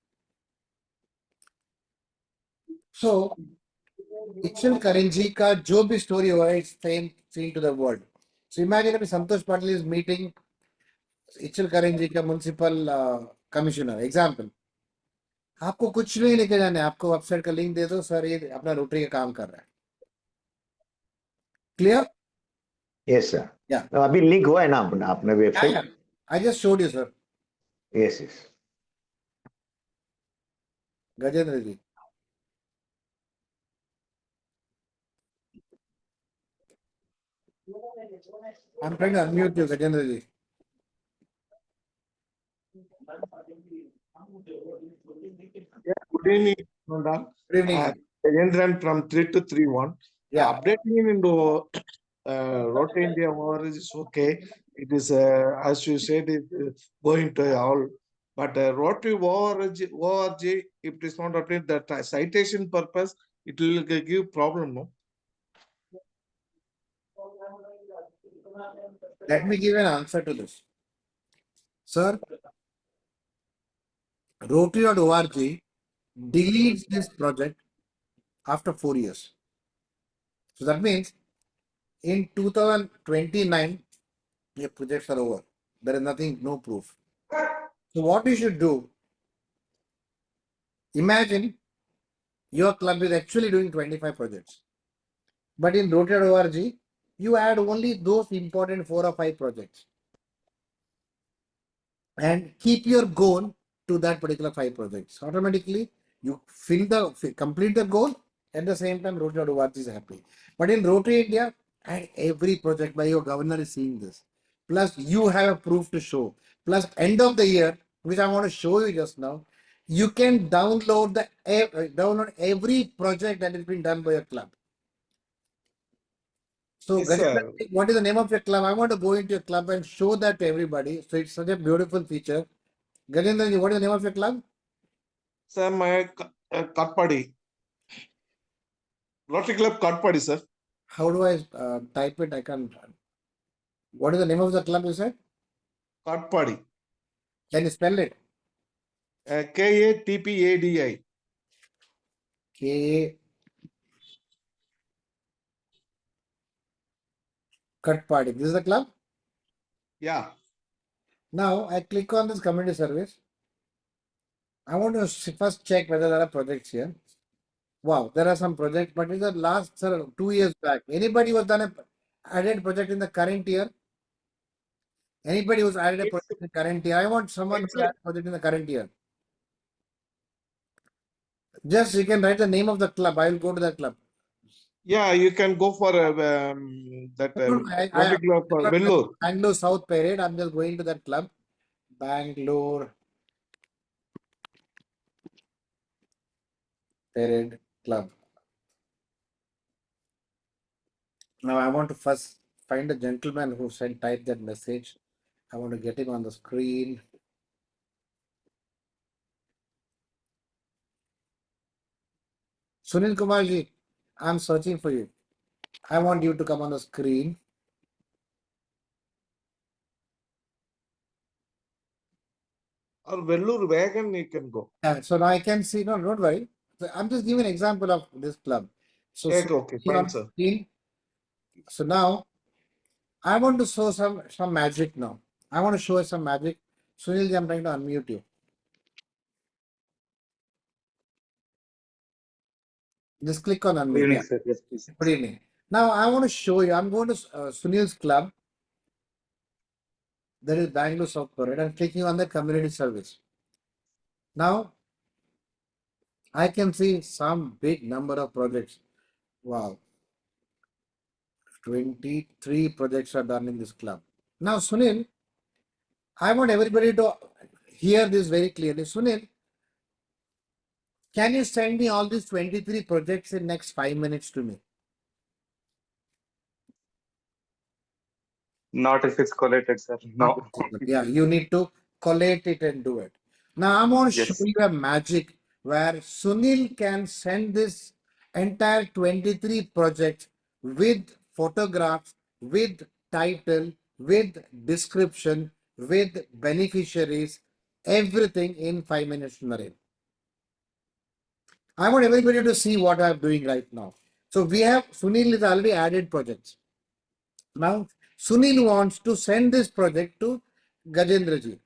So, Ichal Karinji का जो भी story हुआ है, it's seen to the world. So imagine if Santosh Patil is meeting Ichal Karinji का municipal commissioner. Example. आपको कुछ नहीं लेके जाना है, आपको वेबसाइट का लिंक दे दो, सर ये अपना रोटरी का काम कर रहा है. क्लियर? Yes, sir. Yeah. अभी लिंक हुआ है ना अपने website? I just showed you, sir. Yes. Gajendra ji. I'm trying to unmute you, Gajendra ji. Yeah, good evening, Nandal. Good evening. Gajendran from 3231. Yeah. Updating into Rotary India over is okay. It is, as you said, it going to all. But Rotary ORG, if it is not updated, that citation purpose, it will give problem, no? Let me give an answer to this. Sir, Rotary.org deletes this project after 4 years. So that means in 2029, your projects are over. There is nothing, no proof. So what you should do, imagine your club is actually doing 25 projects. But in Rotary.org, you add only those important 4 or 5 projects. And keep your goal to that particular 5 projects. Automatically, you complete the goal. At the same time, Rotary.org is happy. But in Rotary India, and every project by your governor is seeing this. Plus, you have a proof to show. Plus, end of the year, which I want to show you just now, you can download every project that has been done by your club. So, Yes, Gajendra, sir. what is the name of your club? I want to go into your club and show that to everybody. So, it's such a beautiful feature. Gajendra, what is the name of your club? Sir, my Katpadi. Rotary Club Katpadi, sir. How do I type it? I can't. What is the name of the club you said? Katpadi. Can you spell it? Katpadi. K Katpadi. This is the club. Yeah. Now I click on this community service. I want to first check whether there are projects here. Wow, there are some projects, but in the last 2 years back, anybody who has done a added project in the current year? Anybody who's added a project in the current year? I want someone It's who added a project in the current year. Just you can write the name of the club. I will go to that club. Yeah, you can go for that Rotary Club for Vellore. Bangalore South Parade. I'm just going to that club. Bangalore Parade Club. Now I want to first find a gentleman who sent type that message. I want to get him on the screen. Sunil Kumarji, I'm searching for you. I want you to come on the screen. Or Vellore Wagon, you can go. So now I can see, no, don't worry. So I'm just giving an example of this club. So, Okay, Sunil on fine, sir. screen. So now I want to show some magic now. I want to show you some magic. Sunil, I'm trying to unmute you. Just click on unmute. Yeah. sir. Yes, please. Good evening. Now I want to show you. I'm going to Sunil's club. That is Bangalore South Parade. I'm clicking on the community service. Now I can see some big number of projects. Wow. 23 projects are done in this club. Now, Sunil, I want everybody to hear this very clearly. Sunil, can you send me all these 23 projects in next 5 minutes to me? Not if it's collated, sir. No. Yeah, you need to collate it and do it. Now, I'm going to show Yes. you a magic where Sunil can send this entire 23 projects with photographs, with title, with description, with beneficiaries, everything in 5 minutes, Naren. I want everybody to see what I'm doing right now. So we have Sunil is already added projects. Now, Sunil wants to send this project to Gajendra ji.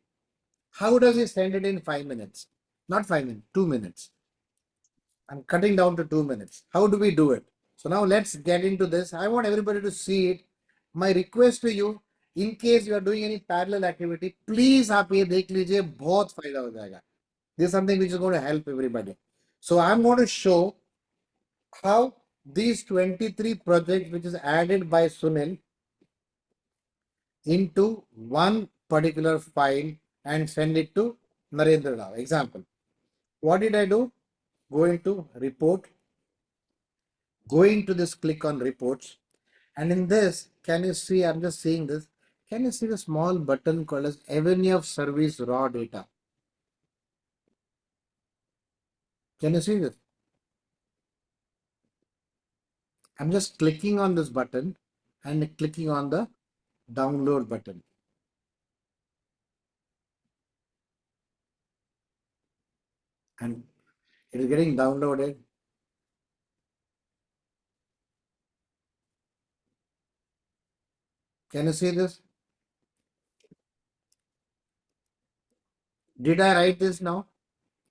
How does he send it in 5 minutes? Not 5 minutes, 2 minutes. I'm cutting down to 2 minutes. How do we do it? So now let's get into this. I want everybody to see it. My request to you, in case you are doing any parallel activity, please आप ये देख लीजिए बहुत फायदा हो जाएगा. This is something which is going to help everybody. So I'm going to show how these 23 projects which is added by Sunil into one particular file and send it to Narendra Rao. Example. What did I do? Go into report, go into this, click on reports. And in this, can you see, I'm just seeing this. Can you see the small button called as Avenue of Service Raw Data? Can you see this? I'm just clicking on this button and clicking on the download button. And it is getting downloaded. Can you see this? Did I write this now?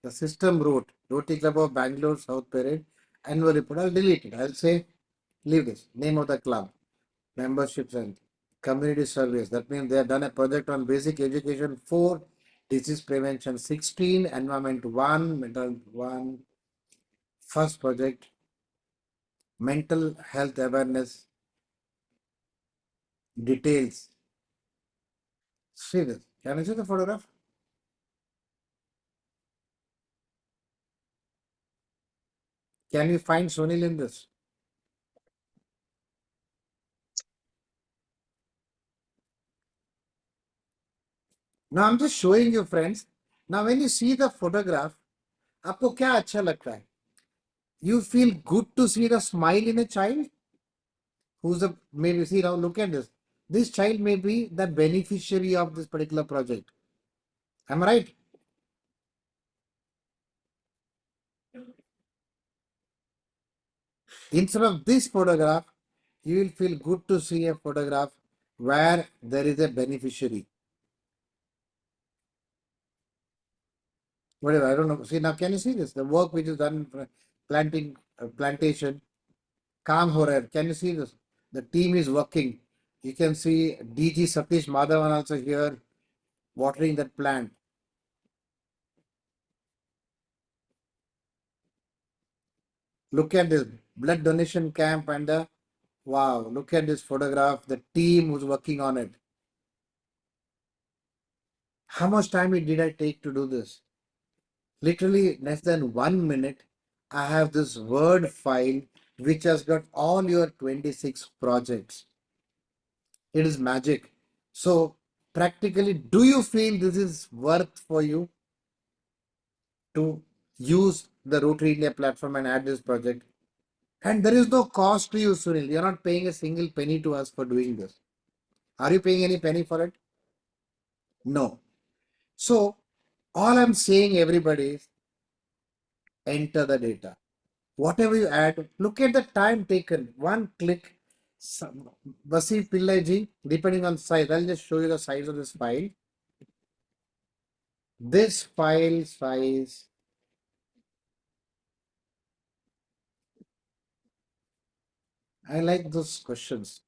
The system wrote Rotary Club of Bangalore South Parade annual report. I'll delete it. I'll say leave this. Name of the club, memberships and community service. That means they have done a project on basic education 4, disease prevention 16, environment 1, mental 1, first project, mental health awareness details. See this. Can you see the photograph? Can you find Sunil in this? Now I'm just showing you, friends. Now when you see the photograph, आपको क्या अच्छा लगता है? You feel good to see the smile in a child who's a, maybe see now look at this. This child may be the beneficiary of this particular project. Am I right? Instead of this photograph, you will feel good to see a photograph where there is a beneficiary. Whatever, I don't know. See now, can you see this? The work which is done planting plantation, काम हो रहा है. Can you see this? The team is working. You can see DG Satish Madhavan also here watering that plant. Look at this blood donation camp and the wow, look at this photograph, the team who's working on it. How much time did I take to do this? Literally less than 1 minute. I have this Word file which has got all your 26 projects. It is magic. So practically, do you feel this is worth for you to use the Rotary India platform and add this project? And there is no cost to you, Sunil. You're not paying a single penny to us for doing this. Are you paying any penny for it? No. So all I'm saying, everybody, is enter the data. Whatever you add, look at the time taken. One click. Basi Pillai ji, depending on size, I'll just show you the size of this file. This file size I like those questions.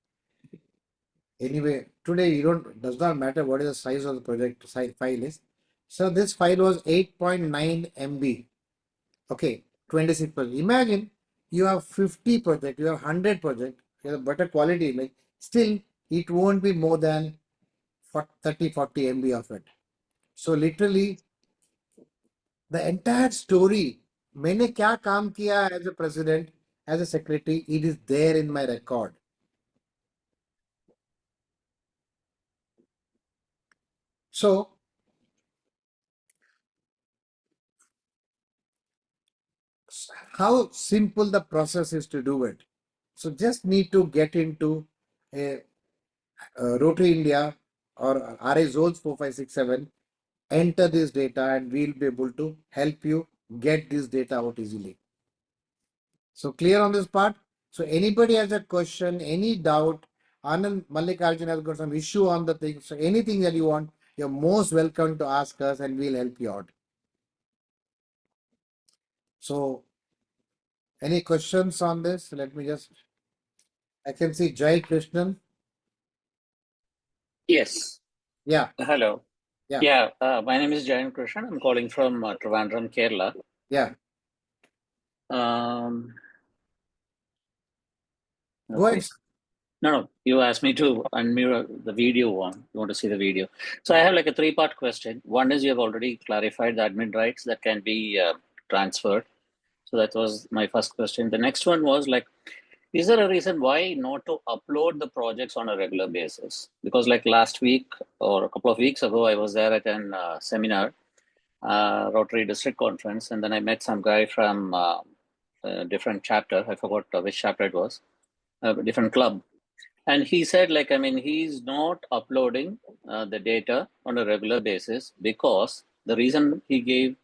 Anyway, today does not matter what is the size of the project file is. So this file was 8.9 MB. Okay, 26%. Imagine you have 50 projects, you have 100 projects, you have better quality image. Still, it won't be more than 30, 40 MB of it. So literally, the entire story, मैंने क्या काम किया as a president, as a secretary, it is there in my record. So how simple the process is to do it. So just need to get into a Rotary India or RA Zones 4567, enter this data and we'll be able to help you get this data out easily. So clear on this part? So anybody has a question, any doubt, Anand Mallikarjun has got some issue on the thing. So anything that you want, you're most welcome to ask us and we'll help you out. So any questions on this? Let me just, I can see Jai Krishnan. Yes. Yeah. Hello. Yeah. My name is Jayan Krishnan. I'm calling from Trivandrum, Kerala. Yeah. Um, Go ahead. No, you asked me to unmute the video one. You want to see the video. So I have like a 3-part question. One is you have already clarified the admin rights that can be transferred. So that was my first question. The next one was like, is there a reason why not to upload the projects on a regular basis? Because like last week or a couple of weeks ago, I was there at an seminar, Rotary District Conference, and then I met some guy from a different chapter. I forgot which chapter it was. different club. And he said, like, I mean, he's not uploading the data on a regular basis because the reason he gave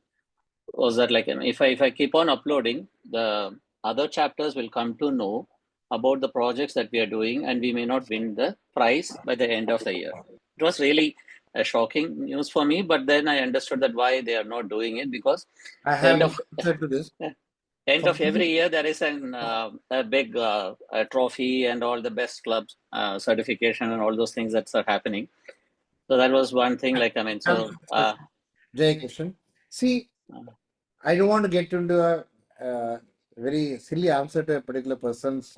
was that, like, if I keep on uploading, the other chapters will come to know about the projects that we are doing, and we may not win the prize by the end of the year. It was really a shocking news for me, but then I understood that why they are not doing it, because I the end have of answer to this. end For of every me, year there is a big a trophy and all the best clubs certification and all those things that are happening. So that was one thing, like, I mean, so Jay question. See, I don't want to get into a very silly answer to a particular person's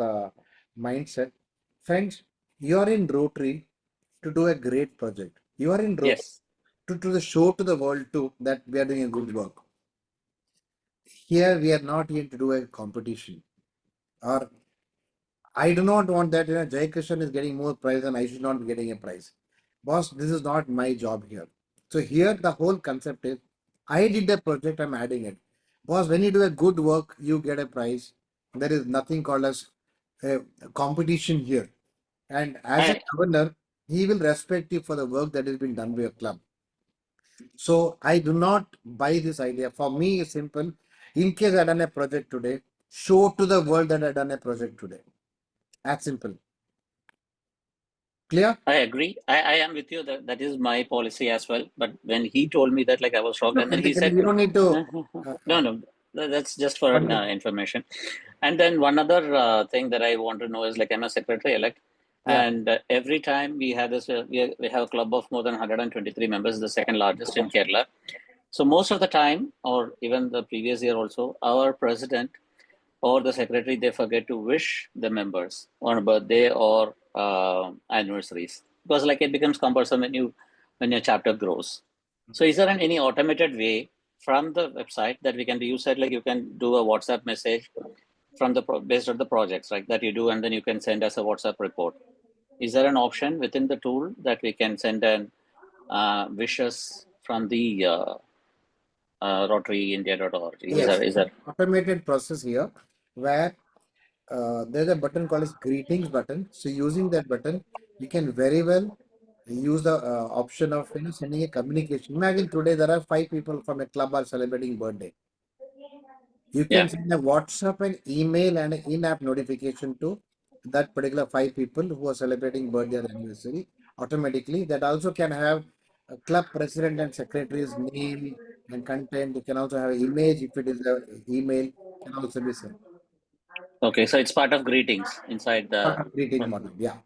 mindset. Friends, you are in Rotary to do a great project. You are in Rotary yes, to show to the world too that we are doing a good work. Here we are not here to do a competition. Or I do not want that, Jay Krishnan is getting more prize and I should not be getting a prize. Boss, this is not my job here. So here the whole concept is I did a project, I'm adding it. Boss, when you do a good work, you get a prize. There is nothing called as a competition here. And as a I governor, he will respect you for the work that has been done by your club. So I do not buy this idea. For me, it's simple. In case I done a project today, show to the world that I done a project today. As simple. Clear? I agree. I am with you. That is my policy as well. But when he told me that, like, I was shocked, No, and then he said, you don't need to. no, that's just for information. And then one other thing that I want to know is, like, I'm a secretary elect, Yeah. and every time we have this, we have a club of more than 123 members, the second largest in Kerala. So most of the time, or even the previous year also, our president or the secretary, they forget to wish the members on a birthday or anniversaries, because, like, it becomes cumbersome when your chapter grows. So is there any automated way from the website that we can use it? Like, you can do a WhatsApp message from the based on the projects, right, that you do, and then you can send us a WhatsApp report. Is there an option within the tool that we can send an wishes from the rotaryindia.org? Yes. Is there? Automated process here where there's a button called as greetings button. So using that button, you can very well use the option of sending a communication. Imagine today there are 5 people from a club are celebrating birthday. You can Yeah. send a WhatsApp, an email, and an in-app notification to that particular 5 people who are celebrating birthday or anniversary automatically. That also can have a club president and secretary's name and content. You can also have an image if it is an email, can also be sent. Okay, so it's part of greetings inside the Greeting model. Yeah.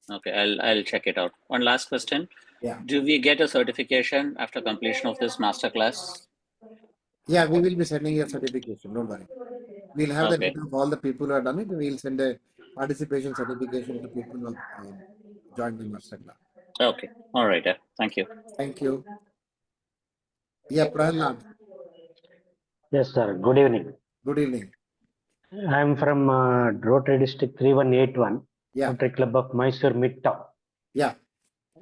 Okay, I'll check it out. One last question. Yeah. Do we get a certification after completion of this masterclass? Yeah, we will be sending you a certification. Don't worry. We'll have the Okay. list of all the people who have done it. We'll send a participation certification to people who have joined the masterclass. Okay. All right. Thank you. Thank you. Yeah, Prahlad. Yes, sir. Good evening. Good evening. I'm from Rotary District 3181, Yeah. Rotary Club of Mysore Midtown. Yeah.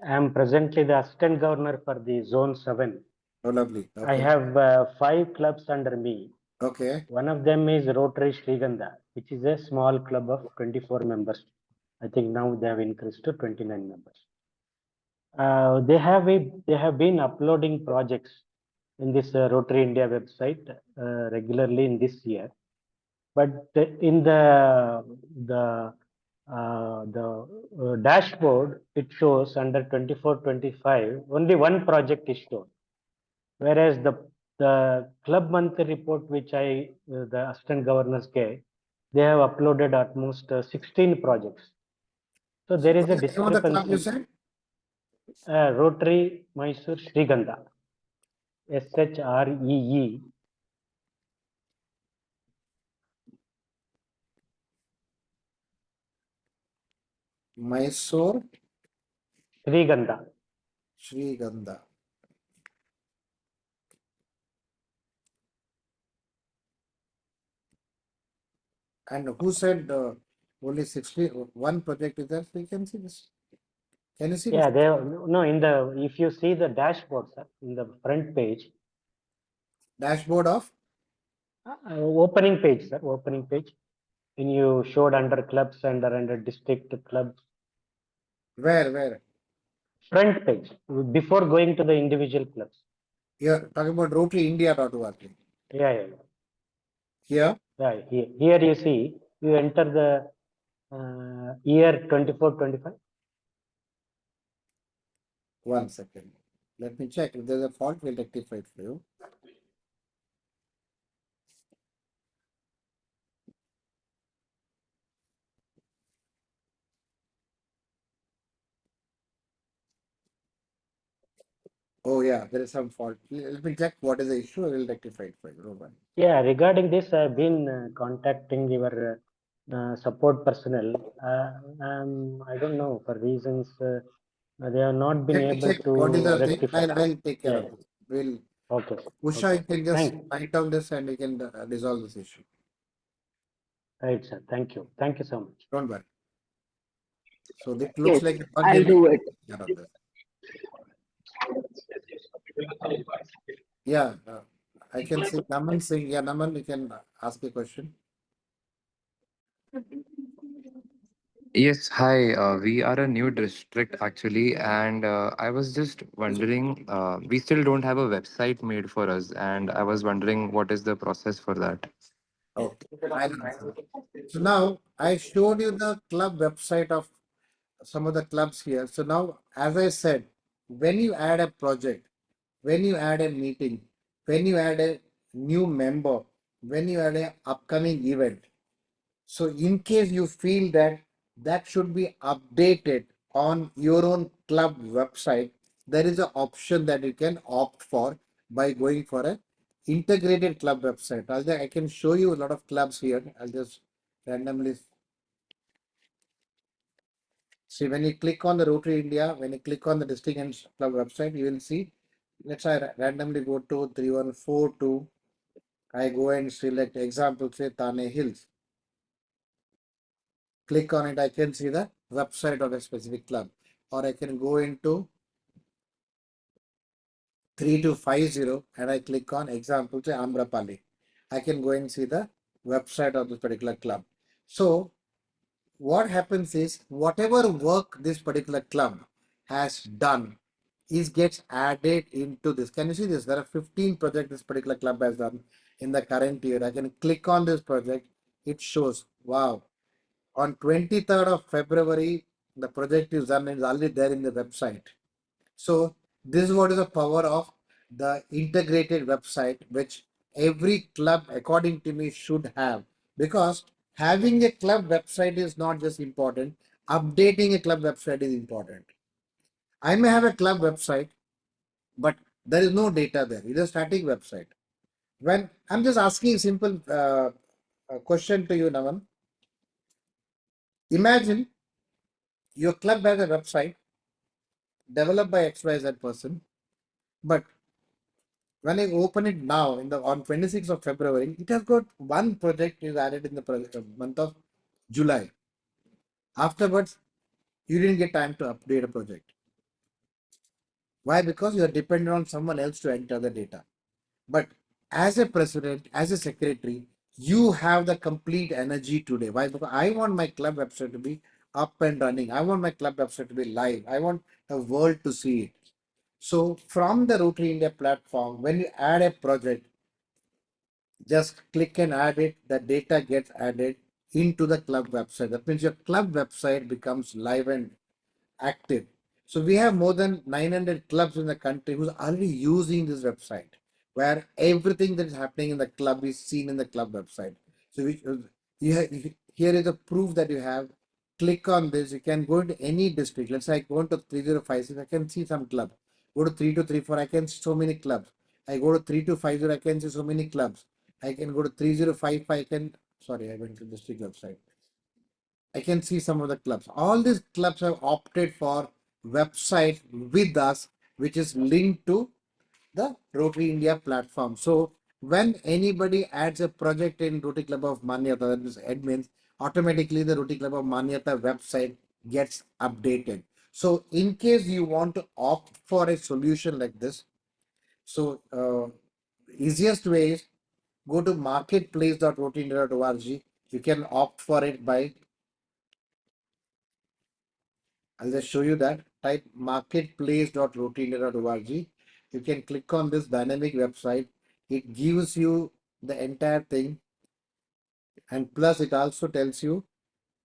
I'm presently the Assistant Governor for the Zone 7. Oh, lovely. Okay. I have 5 clubs under me. Okay. One of them is Rotary Sriganda, which is a small club of 24 members. I think now they have increased to 29 members. They have been uploading projects in this Rotary India website regularly in this year. But in the dashboard, it shows under 24-25, only one project is shown. Whereas the club monthly report, which the assistant governors get, they have uploaded almost 16 projects. So there is a What is the name of the club you discrepancy. said? Rotary Mysore Sriganda, SHREE. Mysore Sriganda. Sriganda. And who said only 61 project is there? So you can see this. Can you see Yeah, this? if you see the dashboard, sir, in the front page. Dashboard of? Opening page, sir, opening page. when you showed under clubs and under district clubs, Where? front page, before going to the individual clubs. You're talking about rotaryindia.org. Yeah. Here, Yeah, here you see, you enter the year 24-25. one second. Let me check. If there's a fault, we'll rectify it for you. Oh yeah, there is some fault. Let me check what is the issue. I will rectify it for you. Don't worry. Yeah, regarding this, I've been contacting your support personnel. I don't know, for reasons they have not been Let me able check to what is the thing. rectify. I'll take care Yeah. of it. We'll Okay. Usha, Okay. you can just Thank you. write down this and we can resolve this issue. Right, sir. Thank you. Thank you so much. Don't worry. So it looks Yes, like I'll do it. Yeah, I can see Naman saying, yeah, Naman, you can ask a question. Yes, hi. We are a new district actually, and I was just wondering, we still don't have a website made for us, and I was wondering what is the process for that? Okay. I'll answer. So now I showed you the club website of some of the clubs here. So now, as I said, when you add a project, when you add a meeting, when you add a new member, when you add a upcoming event, so in case you feel that that should be updated on your own club website, there is an option that you can opt for by going for a integrated club website. I can show you a lot of clubs here. I'll just randomly see. When you click on the Rotary India, when you click on the district and club website, you will see. Let's say I randomly go to 3142. I go and select example, say Thane Hills. Click on it, I can see the website of a specific club, or I can go into 3250 and I click on example, say Amrapali. I can go and see the website of this particular club. So what happens is whatever work this particular club has done is gets added into this. Can you see this? There are 15 projects this particular club has done in the current year. I can click on this project. It shows, wow, on 23rd of February, the project is done and is already there in the website. So this is what is the power of the integrated website, which every club, according to me, should have. Because having a club website is not just important, updating a club website is important. I may have a club website, but there is no data there. It is a static website. When I'm just asking a simple question to you, Naman. Imagine your club has a website developed by XYZ person, but when I open it now on 26th of February, it has got one project is added in the month of July. Afterwards, you didn't get time to update a project. Why? Because you are dependent on someone else to enter the data. But as a president, as a secretary, you have the complete energy today. Why? Because I want my club website to be up and running. I want my club website to be live. I want the world to see it. So from the Rotary India platform, when you add a project, just click and add it, the data gets added into the club website. That means your club website becomes live and active. So we have more than 900 clubs in the country who's already using this website, where everything that is happening in the club is seen in the club website. So here is a proof that you have. Click on this. You can go into any district. Let's say I go into 3056. I can see some club. Go to 3234. I can see so many clubs. I go to 3250. I can see so many clubs. I can go to 3055. Sorry, I went to district website. I can see some of the clubs. All these clubs have opted for website with us, which is linked to the Rotary India platform. So when anybody adds a project in Rotary Club of Manyata, that is admins, automatically the Rotary Club of Manyata website gets updated. So in case you want to opt for a solution like this, so easiest way is go to marketplace.rotaryindia.org, You can opt for it by, I'll just show you that. Type marketplace.roteindia.org. You can click on this dynamic website. It gives you the entire thing, and plus it also tells you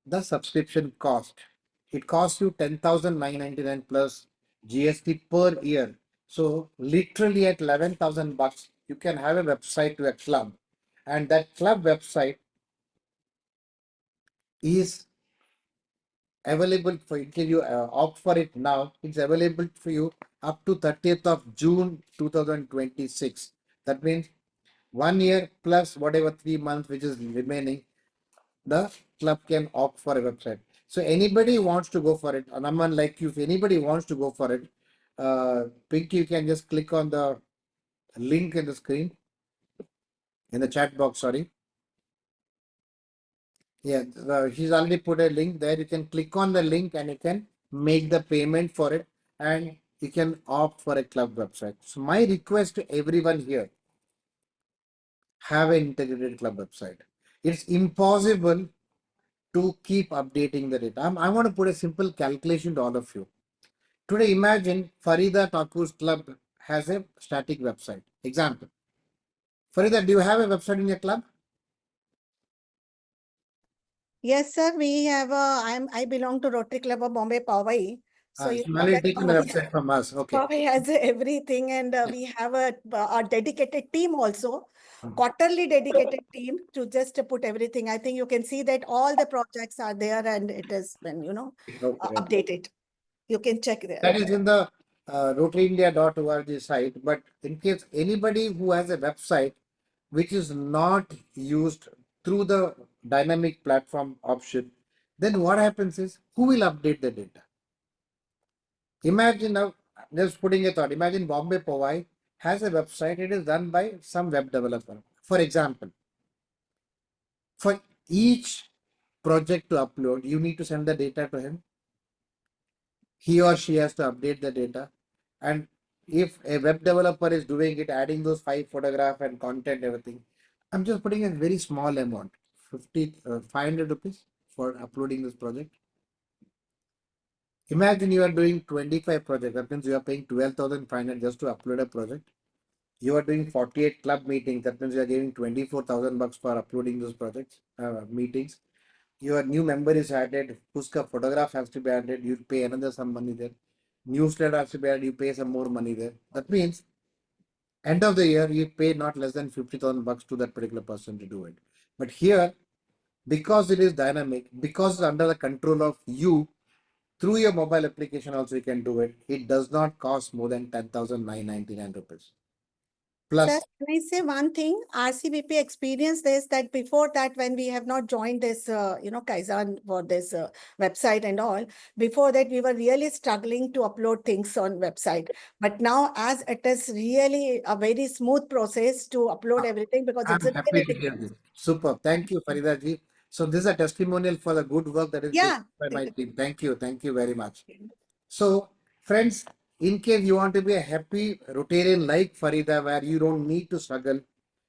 the subscription cost. It costs you 10,999 plus GST per year. So literally at 11,000 bucks, you can have a website to a club, and that club website is available for you. If you opt for it now, it's available for you up to 30th of June 2026. That means 1 year plus whatever 3 months which is remaining, the club can opt for a website. So anybody wants to go for it, and I'm like you, if anybody wants to go for it, Pinky, you can just click on the link in the screen, in the chat box, sorry. Yeah, she's already put a link there. You can click on the link and you can make the payment for it, and you can opt for a club website. So my request to everyone here, have an integrated club website. It's impossible to keep updating the data. I want to put a simple calculation to all of you. Today, imagine Farida Thakur's club has a static website. Example. Farida, do you have a website in your club? Yes, sir. We have I belong to Rotary Club of Bombay Powai. So you She know only that taken the website from us. Okay. Powai has everything, and we have a dedicated team also, quarterly dedicated team to just put everything. I think you can see that all the projects are there, and it has been, Okay. updated. You can check there. That is in the rotaryindia.org site. But in case anybody who has a website which is not used through the dynamic platform option, then what happens is, who will update the data? Imagine now, just putting a thought, imagine Bombay Powai has a website, it is done by some web developer. For example, for each project to upload, you need to send the data to him. He or she has to update the data. And if a web developer is doing it, adding those 5 photograph and content, everything, I'm just putting a very small amount, 500 rupees for uploading this project. Imagine you are doing 25 projects. That means you are paying 12,500 just to upload a project. You are doing 48 club meetings. That means you are giving 24,000 bucks for uploading those projects, meetings. Your new member is added. Uska photograph has to be added. You pay another some money there. Newsletter has to be added. You pay some more money there. That means end of the year, you pay not less than 50,000 bucks to that particular person to do it. But here, because it is dynamic, because it's under the control of you, through your mobile application also you can do it. It does not cost more than 10,999 rupees. Plus, Sir, can I say one thing? RCBP experienced this, that before that, when we have not joined this, Kaizen for this website and all, before that, we were really struggling to upload things on website. But now, as it is really a very smooth process to upload everything, because I'm it's a happy really to big hear this. Super. Thank you, Farida ji. So this is a testimonial for the good work that is being Yeah. done by my team. Thank you. Thank you very much. So, friends, in case you want to be a happy Rotarian like Farida, where you don't need to struggle,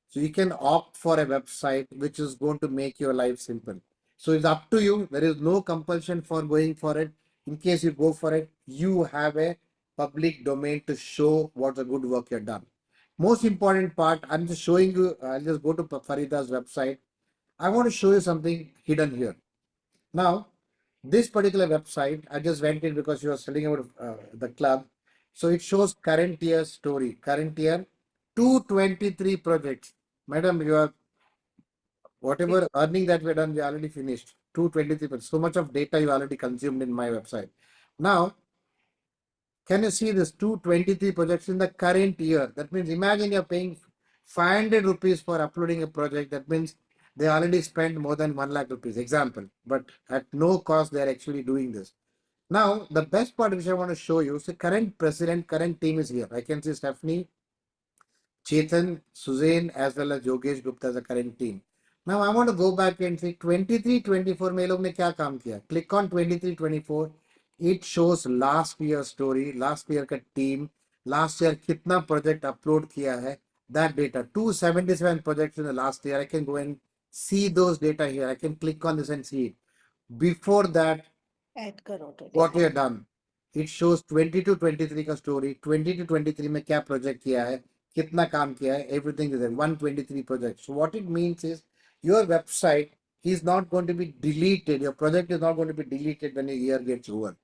so you can opt for a website which is going to make your life simple. So it's up to you. There is no compulsion for going for it. In case you go for it, you have a public domain to show what the good work you've done. Most important part, I'm just showing you, I'll just go to Farida's website. I want to show you something hidden here. Now, this particular website, I just went in because you were telling about the club. So it shows current year story. Current year, 223 projects. Madam, you are, whatever earning that we done, we already finished. 223. So much of data you already consumed in my website. Now, can you see this 223 projects in the current year? That means imagine you're paying 500 rupees for uploading a project. That means they already spent more than 1 lakh rupees. Example, but at no cost, they're actually doing this. Now, the best part which I want to show you is the current president, current team is here. I can see Stephanie, Chetan, Suzanne, as well as Yogesh Gupta as a current team. Now, I want to go back and see 23-24 में लोग ने क्या काम किया. Click on 23-24. It shows last year's story, last year का team, last year कितना project upload किया है. That data, 277 projects in the last year. I can go and see those data here. I can click on this and see it. Before that, add करो तो what we have done, it shows 20 to 23 का story. 20 to 23 में क्या project किया है, कितना काम किया है, everything is there. 123 projects. So what it means is your website is not going to be deleted. Your project is not going to be deleted when a year gets over.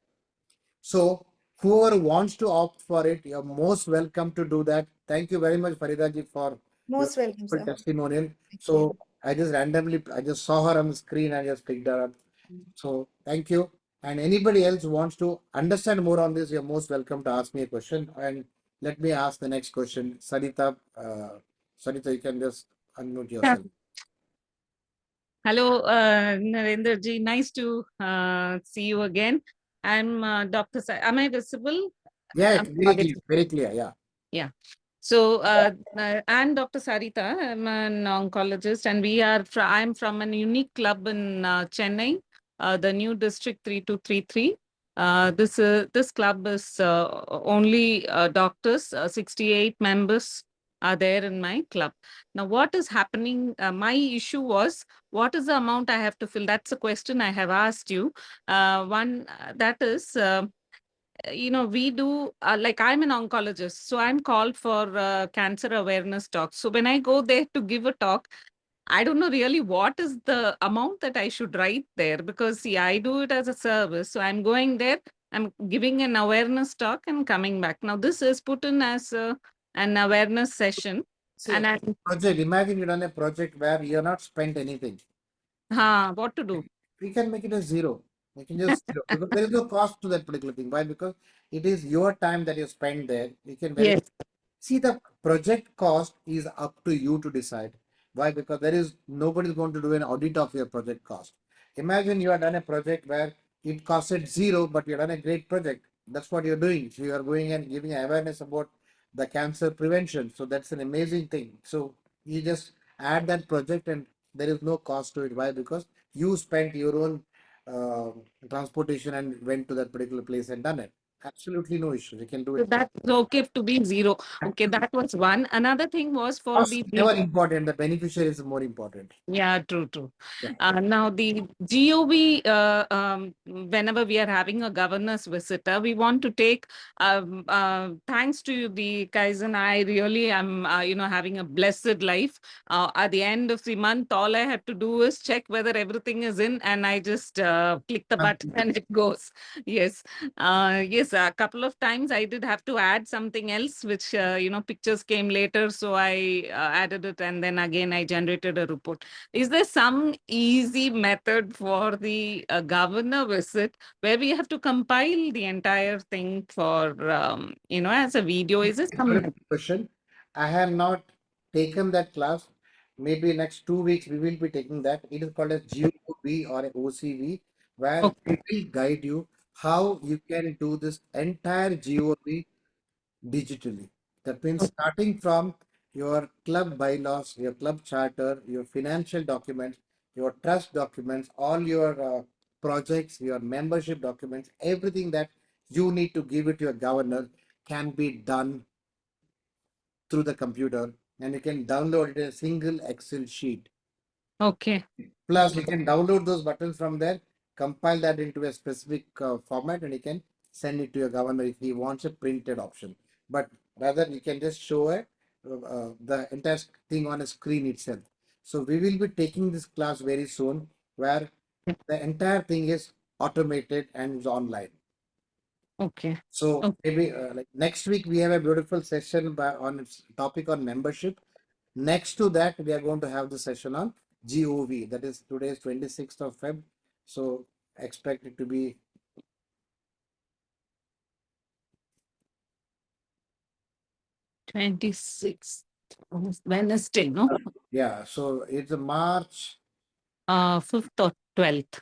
So whoever wants to opt for it, you're most welcome to do that. Thank you very much, Farida ji, for Most your welcome, wonderful sir. testimonial. Thank So you. I just saw her on the screen and just picked her up. So thank you. And anybody else who wants to understand more on this, you're most welcome to ask me a question. And let me ask the next question. Sarita, Sarita, you can just unmute yourself. Hello, Narendra ji. Nice to see you again. I'm Dr. Am I visible? Yeah, I'm very clear, very clear. Yeah. Yeah. So, I'm Dr. Sarita. I'm an oncologist, and I'm from a unique club in Chennai, the new District 3233. This club is only doctors. 68 members are there in my club. Now, what is happening? My issue was, what is the amount I have to fill? That's a question I have asked you. That is. We do like I'm an oncologist, so I'm called for cancer awareness talks. So when I go there to give a talk, I don't know really what is the amount that I should write there, because see, I do it as a service. So I'm going there, I'm giving an awareness talk and coming back. Now this is put in as an awareness session. See, And project, imagine you done a project where you're not spent anything. What to do? We can make it a zero. We can just zero because there is no cost to that particular thing. Why? Because it is your time that you spend there. You can very Yes. see the project cost is up to you to decide. Why? Because there is nobody is going to do an audit of your project cost. Imagine you have done a project where it costed zero, but you have done a great project. That's what you're doing. So you are going and giving awareness about the cancer prevention. So that's an amazing thing. So you just add that project and there is no cost to it. Why? Because you spent your own uh, transportation and went to that particular place and done it. Absolutely no issue. You can do So it. that's okay to be zero. Okay, that was one. Another thing was for Cost the is never important. The beneficiary is more important. Yeah, true. Yeah. Now the GOV, whenever we are having a governor's visitor, we want to take, thanks to the Kaizen, I really am, having a blessed life. At the end of the month, all I have to do is check whether everything is in, and I just click the button and it goes. Yes. Yes, a couple of times I did have to add something else, which, pictures came later. So I added it, and then again I generated a report. Is there some easy method for the governor visit where we have to compile the entire thing for, as a video? Is this Very some? good question. I have not taken that class. Maybe next 2 weeks we will be taking that. It is called as GOV or OCV, where we will guide you how you can do this entire GOV digitally. That means starting from your club bylaws, your club charter, your financial documents, your trust documents, all your projects, your membership documents, everything that you need to give it to your governor can be done through the computer, and you can download it in a single Excel sheet. Okay. Plus, you can download those buttons from there, compile that into a specific format, and you can send it to your governor if he wants a printed option. But rather, you can just show the entire thing on a screen itself. So we will be taking this class very soon, where the entire thing is automated and is online. Okay. So maybe like next week we have a beautiful session on its topic on membership. Next to that, we are going to have the session on GOV. That is today is 26th of Feb. So expect it to be 26th Wednesday, no? yeah. So it's a March 5th or 12th.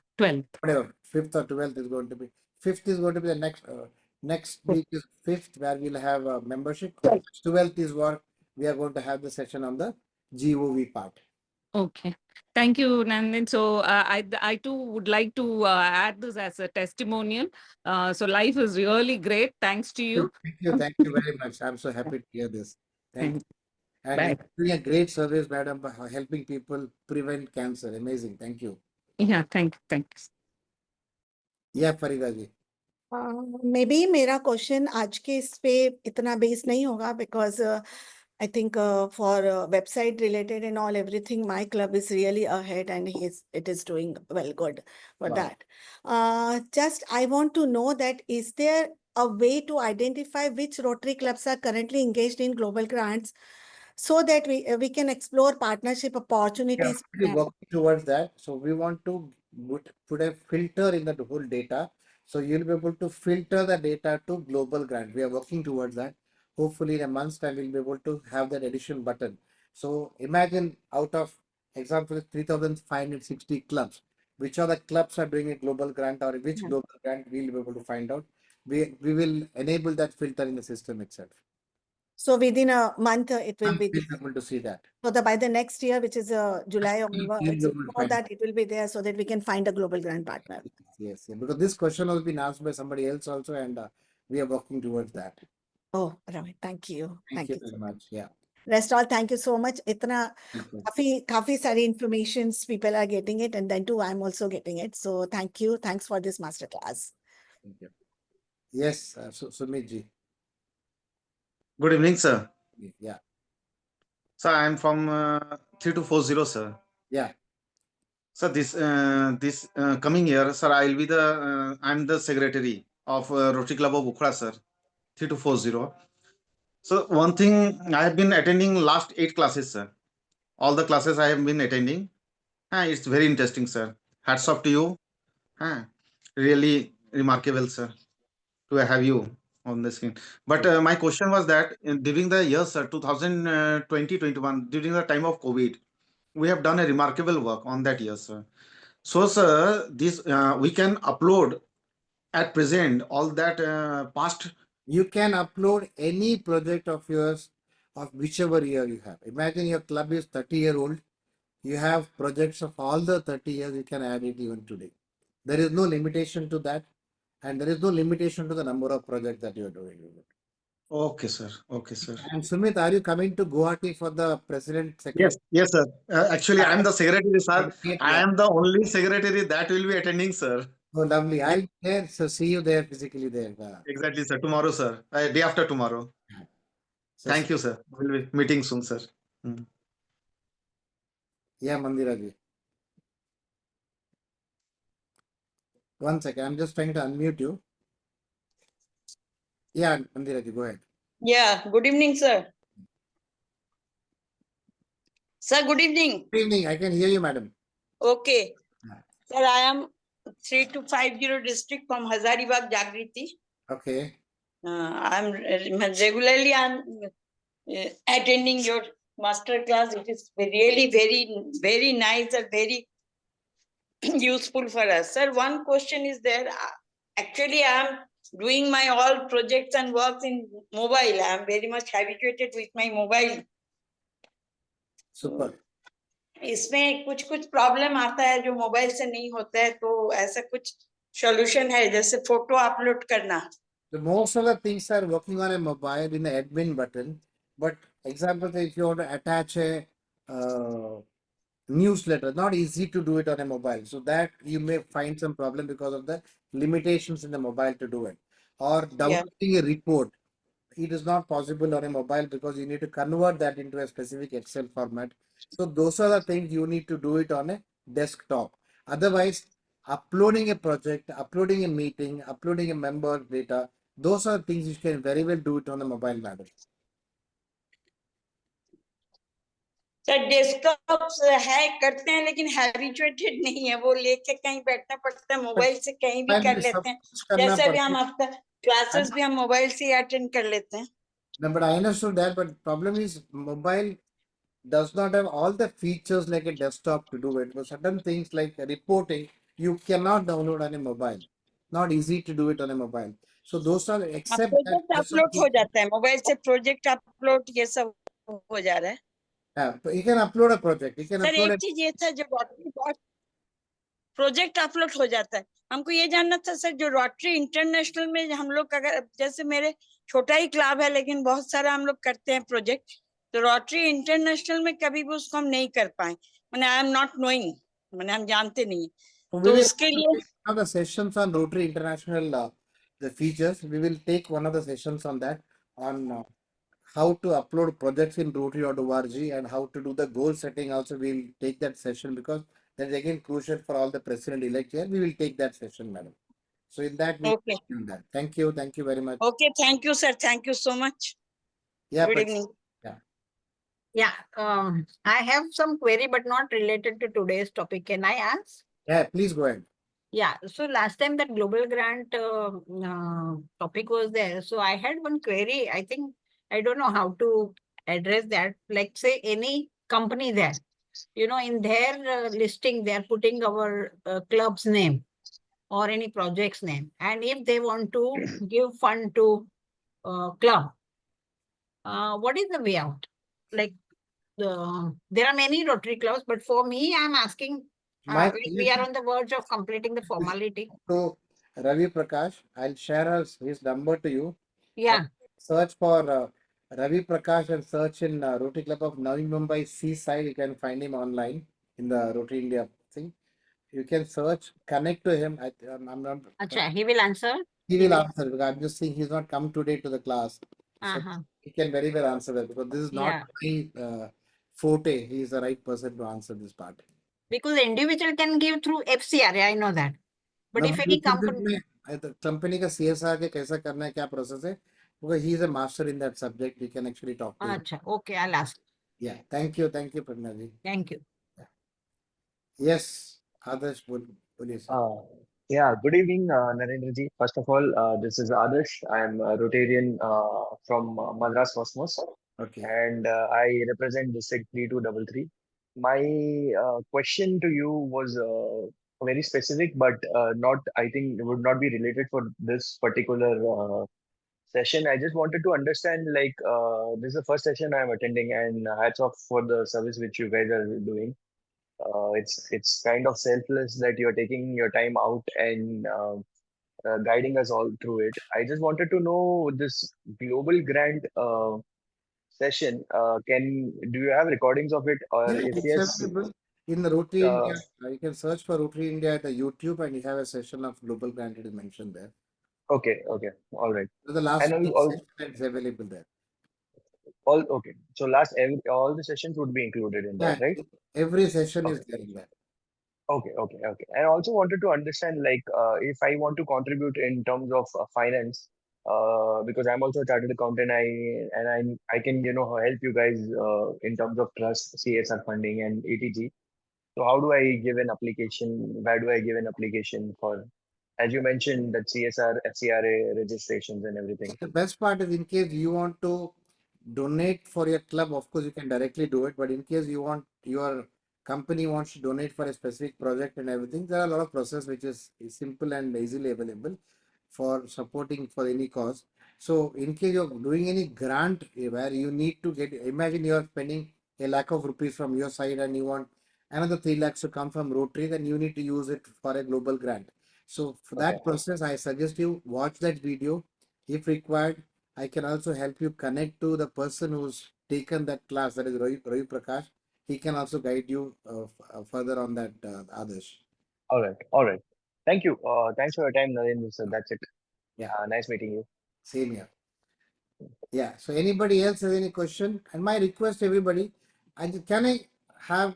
whatever 5th or 12th is going to be 5th is going to be the next week is 5th where we'll have a membership. 12th is what we are going to have the session on the GOV part. Okay. Thank you, Nandin. So I too would like to add this as a testimonial. So life is really great. Thanks to you. Thank you very much. I'm so happy to hear this. Thank you. And you're doing a great service, madam, by helping people prevent cancer. Amazing. Thank you. Yeah, thank you. Yeah, Farida ji. Maybe मेरा question आज के इस पे इतना base नहीं होगा because I think for website related and all everything my club is really ahead and it is doing well good for that just I want to know that is there a way to identify which Rotary clubs are currently engaged in global grants so that we can explore partnership opportunities. We're working towards that. So we want to put a filter in the whole data. So you'll be able to filter the data to global grant. We are working towards that. Hopefully in a month's time, we'll be able to have that addition button. So imagine out of example, 3,560 clubs, which are the clubs are doing a global grant or which global grant we'll be able to find out. We will enable that filter in the system itself. So within a month, it will be We'll be able to see that. so that by the next year, which is July onwards, We'll be able to before find that it will be there so that we can find a global grant partner. Yes, because this question has been asked by somebody else also, and we are working towards that. Oh, right. Thank you. Thank you very much. Yeah. Rest all, thank you so much. Itna काफी सारी informations people are getting it, and then too I'm also getting it. So thank you. Thanks for this master class. Thank you. Yes, Sumit ji. Good evening, sir. Yeah. Sir, I am from 3240, sir. Yeah. Sir, this coming year, sir, I will be I'm the secretary of Rotary Club of Bukhara, sir, 3240. So one thing, I have been attending last 8 classes, sir. All the classes I have been attending. It's very interesting, sir. Hats off to you. Really remarkable, sir, to have you on the screen. But my question was that during the year, sir, 2020-21, during the time of COVID, we have done a remarkable work on that year, sir. So, sir, this we can upload at present all that past. You can upload any project of yours of whichever year you have. Imagine your club is 30-year-old. You have projects of all the 30 years. You can add it even today. There is no limitation to that, and there is no limitation to the number of projects that you are doing. Okay, sir. Okay, sir. And Sumit, are you coming to Guwahati for the president secretary? Yes, sir. Actually, I am the secretary, sir. I Yeah. am the only secretary that will be attending, sir. Oh, lovely. I'll be there. So see you there physically there. Exactly, sir. Tomorrow, sir. Day after tomorrow. So, Thank you, sir. We'll be meeting soon, sir. Yeah, Mandira ji. One second. I'm just trying to unmute you. Yeah, Mandira ji, go ahead. Yeah, good evening, sir. Sir, good evening. Good evening. I can hear you, madam. Okay. Sir, I am 3250 district from Hazaribagh, Jagriti. Okay. I'm regularly attending your master class. It is really very nice and very useful for us. Sir, one question is there. Actually, I am doing my all projects and works in mobile. I am very much habituated with my mobile. Super. इसमें कुछ problem आता है जो mobile से नहीं होता है, तो ऐसा कुछ सॉल्यूशन है जैसे फोटो अपलोड करना? The most of the things are working on a mobile in the admin button. But example, if you want to attach a newsletter, not easy to do it on a mobile. So that you may find some problem because of the limitations in the mobile to do it. Or downloading a report, it is not possible on a mobile because you need to convert that into a specific Excel format. So those are the things you need to do it on a desktop. Otherwise, uploading a project, uploading a meeting, uploading a member data, those are things you can very well do it on a mobile ladder. Sir desktop है करते हैं लेकिन habituated नहीं है, वो लेके कहीं बैठना पड़ता है, मोबाइल से कहीं भी कर लेते हैं, जैसे भी हम आपका क्लासेस भी हम मोबाइल से अटेंड कर लेते हैं. No, but I understood that, but problem is mobile does not have all the features like a desktop to do it. For certain things like reporting, you cannot download on a mobile. Not easy to do it on a mobile. So those are except project upload हो जाता है mobile से, project upload ये सब हो जा रहा है. You can upload a project. You can sir upload एक चीज ये था जो प्रोजेक्ट अपलोड हो जाता है, हमको ये जानना था सर जो रोटरी इंटरनेशनल में हम लोग अगर जैसे मेरे छोटा ही क्लब है लेकिन बहुत सारा हम लोग करते हैं प्रोजेक्ट, तो रोटरी इंटरनेशनल में कभी भी उसको हम नहीं कर पाए, मैंने आई एम नॉट नोइंग, मैंने हम जानते नहीं हैं। So we तो will उसके लिए have the sessions on Rotary International, the features. We will take one of the sessions on that, on how to upload projects in Rotary.org and how to do the goal setting. Also, we will take that session because that is again crucial for all the president elect here. We will take that session, madam. So in that we okay, will do that. Thank you. Thank you very much. okay, thank you sir, thank you so much. Yeah, Good but evening. yeah. Yeah, I have some query, but not related to today's topic. Can I ask? Yeah, please go ahead. Yeah, so last time that global grant topic was there. So I had one query. I think I don't know how to address that. Like say any company there, in their listing, they're putting our club's name or any project's name. And if they want to give fund to club, what is the way out? Like there are many Rotary clubs, but for me, I'm asking, My like we are on the verge of completing the formality. to Ravi Prakash, I'll share his number to you. Yeah. Search for Ravi Prakash and search in Rotary Club of Navi Mumbai Seaside. You can find him online in the Rotary India thing. You can search, connect to him. I'm not. Acha, he will answer. He will answer because I'm just saying he's not come today to the class. So Uh-huh. he can very well answer that because this is not Yeah. my forte. He is the right person to answer this part. Because individual can give through FCRA, I know that. But No, if but any you can company, give me company का CSR के कैसा करना है क्या process है because he is a master in that subject. You can actually talk to him. Acha, okay, I'll ask. Yeah, thank you, Pragna ji. Thank you. Yes, Adarsh, बोलिए sir. Yeah, good evening, Narendra ji. First of all, this is Adarsh. I am a Rotarian from Madras Cosmos, Okay. and I represent District 3233. My question to you was very specific, but not, I think, would not be related for this particular session. I just wanted to understand, like, this is the first session I'm attending, and hats off for the service which you guys are doing. It's kind of selfless that you're taking your time out and guiding us all through it. I just wanted to know this global grant session. Do you have recordings of it, or Yeah, if it's yes, available in the Rotary uh, India. You can search for Rotary India at the YouTube and you have a session of Global Grant. It is mentioned there. okay, all right. So the last And session is available there. all okay. So all the sessions would be included in Yeah, that, right? every session is Okay. there in there. Okay. And I also wanted to understand, like, if I want to contribute in terms of finance, because I'm also a chartered accountant, I can help you guys in terms of trust, CSR funding, and ATG. So how do I give an application? Where do I give an application for, as you mentioned, that CSR, FCRA registrations and everything? The best part is in case you want to donate for your club, of course you can directly do it. But in case you want your company wants to donate for a specific project and everything, there are a lot of process which is simple and easily available for supporting for any cause. So in case you're doing any grant where you need to get, imagine you're spending ₹1 lakh from your side and you want another 3 lakhs to come from Rotary, then you need to use it for a global grant. So for that Okay. process, I suggest you watch that video. If required, I can also help you connect to the person who's taken that class, that is Ravi Prakash. He can also guide you further on that, Adarsh. All right. Thank you. Thanks for your time, Narendra sir. That's it. Yeah. Nice meeting you. Same here. Yeah. So anybody else has any question? And my request, everybody, can I have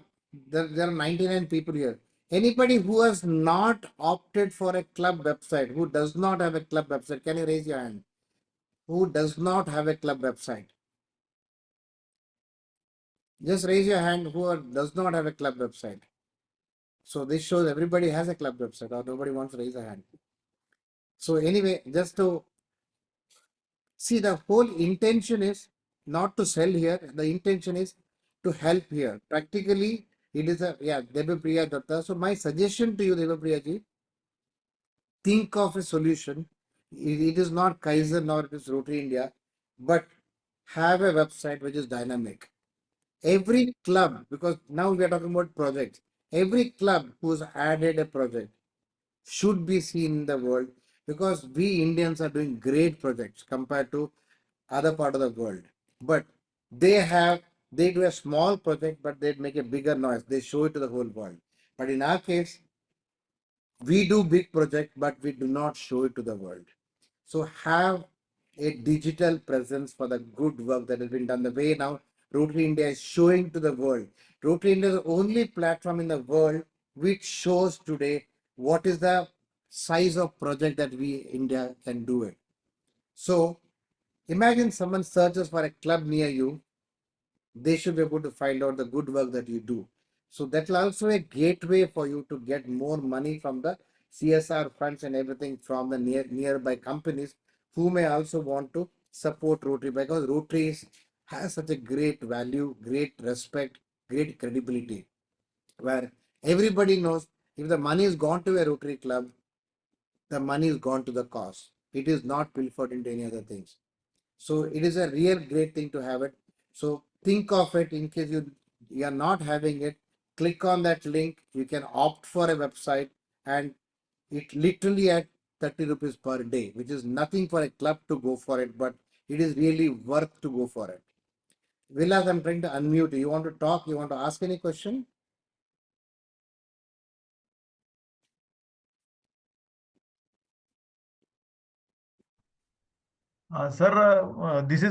there are 99 people here. Anybody who has not opted for a club website, who does not have a club website, can you raise your hand? Who does not have a club website? Just raise your hand who does not have a club website. So this shows everybody has a club website or nobody wants to raise a hand. So anyway, just to see, the whole intention is not to sell here. The intention is to help here. Practically, it is Devapriya Datta. So my suggestion to you, Devapriya ji, think of a solution. It is not Kaiser nor it is Rotary India, but have a website which is dynamic. Every club, because now we are talking about projects, every club who's added a project should be seen in the world because we Indians are doing great projects compared to other part of the world. But they do a small project, but they make a bigger noise. They show it to the whole world. But in our case, we do big project, but we do not show it to the world. So have a digital presence for the good work that has been done. The way now Rotary India is showing to the world. Rotary India is the only platform in the world which shows today what is the size of project that we India can do it. So imagine someone searches for a club near you, they should be able to find out the good work that you do. So that's also a gateway for you to get more money from the CSR funds and everything from the nearby companies who may also want to support Rotary, because Rotary has such a great value, great respect, great credibility, where everybody knows if the money is gone to a Rotary club, the money is gone to the cause. It is not pilfered into any other things. So it is a real great thing to have it. So think of it in case you are not having it. Click on that link. You can opt for a website, and it literally at 30 rupees per day, which is nothing for a club to go for it, but it is really worth to go for it. Vilas, I'm trying to unmute you. You want to talk? You want to ask any question? Sir, this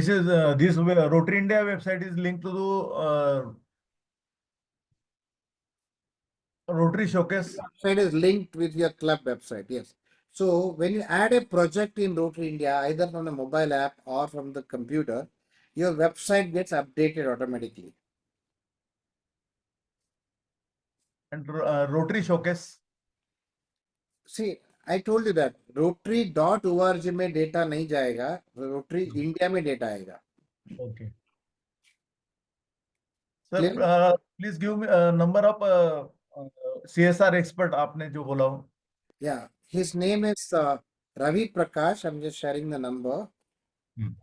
Rotary India website is linked to the Rotary Showcase. Website is linked with your club website. Yes. So when you add a project in Rotary India, either from a mobile app or from the computer, your website gets updated automatically. And Rotary Showcase. See, I told you that Rotary.org में data नहीं जाएगा, Rotary India में data आएगा. Okay. Sir, please give me a number of CSR expert आपने जो बोला हो. Yeah, his name is Ravi Prakash. I'm just sharing the number. Hmm.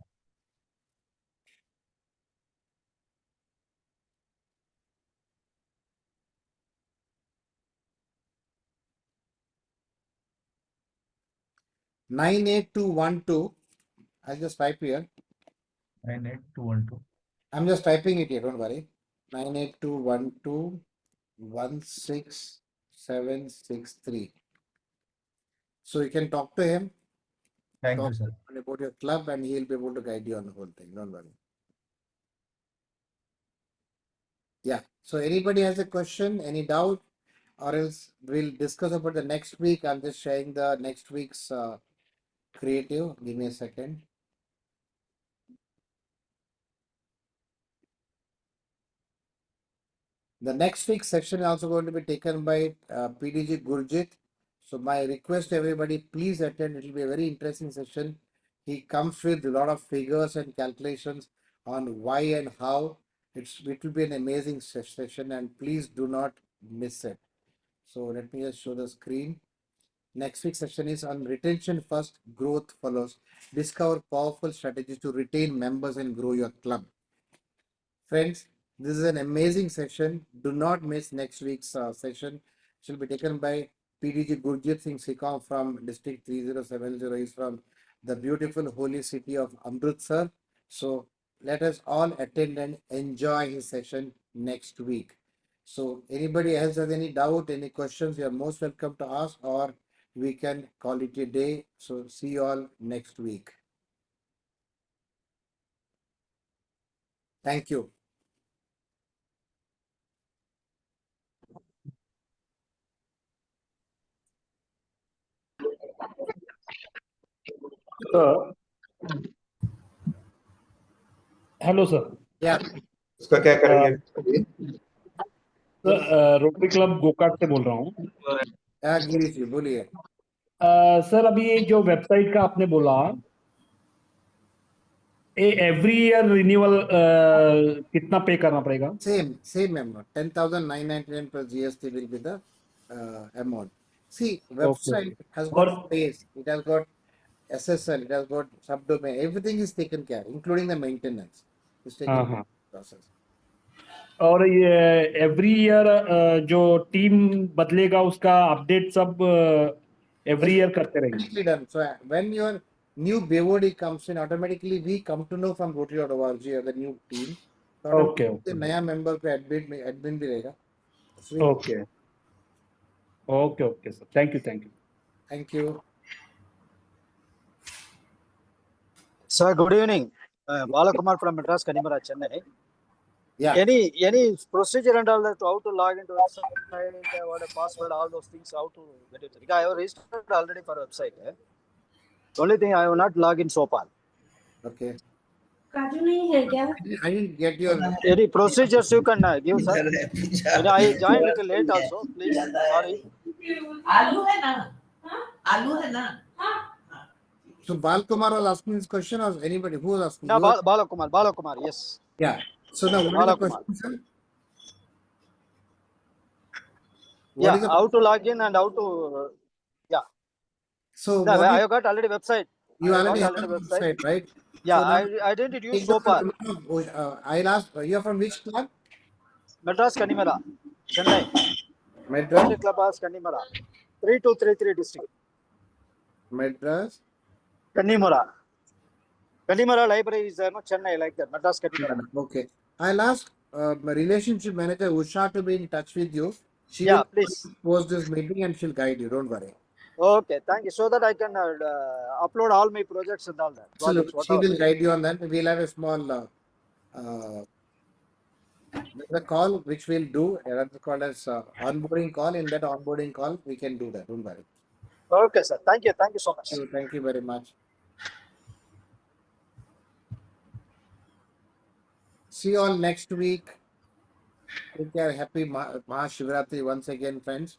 Nine 98212. I'll just type here. 98212. I'm just typing it here, don't worry. 98212 16763. So you can talk to him. Thank Talk you, sir. to him about your club, and he'll be able to guide you on the whole thing. Don't worry. Yeah. So anybody has a question, any doubt, or else we'll discuss about the next week. I'm just sharing the next week's creative. Give me a second. The next week's session is also going to be taken by PDG Gurjit. So my request to everybody, please attend. It will be a very interesting session. He comes with a lot of figures and calculations on why and how. It will be an amazing session, and please do not miss it. So let me just show the screen. Next week's session is on retention first, growth follows. Discover powerful strategies to retain members and grow your club. Friends, this is an amazing session. Do not miss next week's session. It will be taken by PDG Gurjit Singh Sikam from District 3070. He's from the beautiful holy city of Amritsar. So let us all attend and enjoy his session next week. So anybody else has any doubt, any questions, you are most welcome to ask, or we can call it a day. So see you all next week. Thank you. Hello sir. Yeah. उसका क्या करेंगे? Rotary club गोकाट से बोल रहा हूँ. गिरीश जी बोलिए. Sir अभी ये जो वेबसाइट का आपने बोला, एवरी ईयर रिन्यूअल कितना पे करना पड़ेगा? Same amount. 10,999 plus GST will be the amount. See, website has got space. It has got SSL. It has got subdomain. Everything is taken care, including the maintenance. It's taken care of the process. और ये every year जो team बदलेगा उसका update सब every year करते रहेंगे. Done. So when your new BOD comes in, automatically we come to know from Rotary.org or the new team. So Okay, automatically okay. नया member को admin भी रहेगा. Okay. Okay, sir. Thank you. Thank you. Sir, good evening. Balakumar from Madras, Kanimara, Chennai. Yeah. Any procedure and all that, how to log into website, what a password, all those things, how to get it? Because I have registered already for website. Only thing I have not logged in so far. Okay. I I didn't get your. Any procedures you can give, sir? I joined little late also, please. Sorry. So Balkumar was asking this question, or anybody who was asking? No, You were- Balakumar, yes. Yeah. So now what is the question, sir? What Yeah, is the how to log in and how to, yeah. So No, what I is, have got already website. you I already got have already the website, right? Yeah, So now I didn't use take so down far. the number of, I'll ask, you are from which club? Madras Kanimara, Chennai. Madras? Rotary Club House, Kanimara. 3233 district. Madras? Kanimara. Kanimara library is there, no? Chennai, like that. Madras Kanimara. Okay. I'll ask my relationship manager Usha to be in touch with you. She Yeah, will please. post this meeting and she'll guide you. Don't worry. Okay, thank you. So that I can upload all my projects and all that. So Projects, she whatever. will guide you on that. We'll have a small there's a call which we'll do. That's called as onboarding call. In that onboarding call, we can do that. Don't worry. Okay, sir. Thank you. Thank you so much. Thank you very much. See you all next week. Take care. Happy Mahashivratri once again, friends.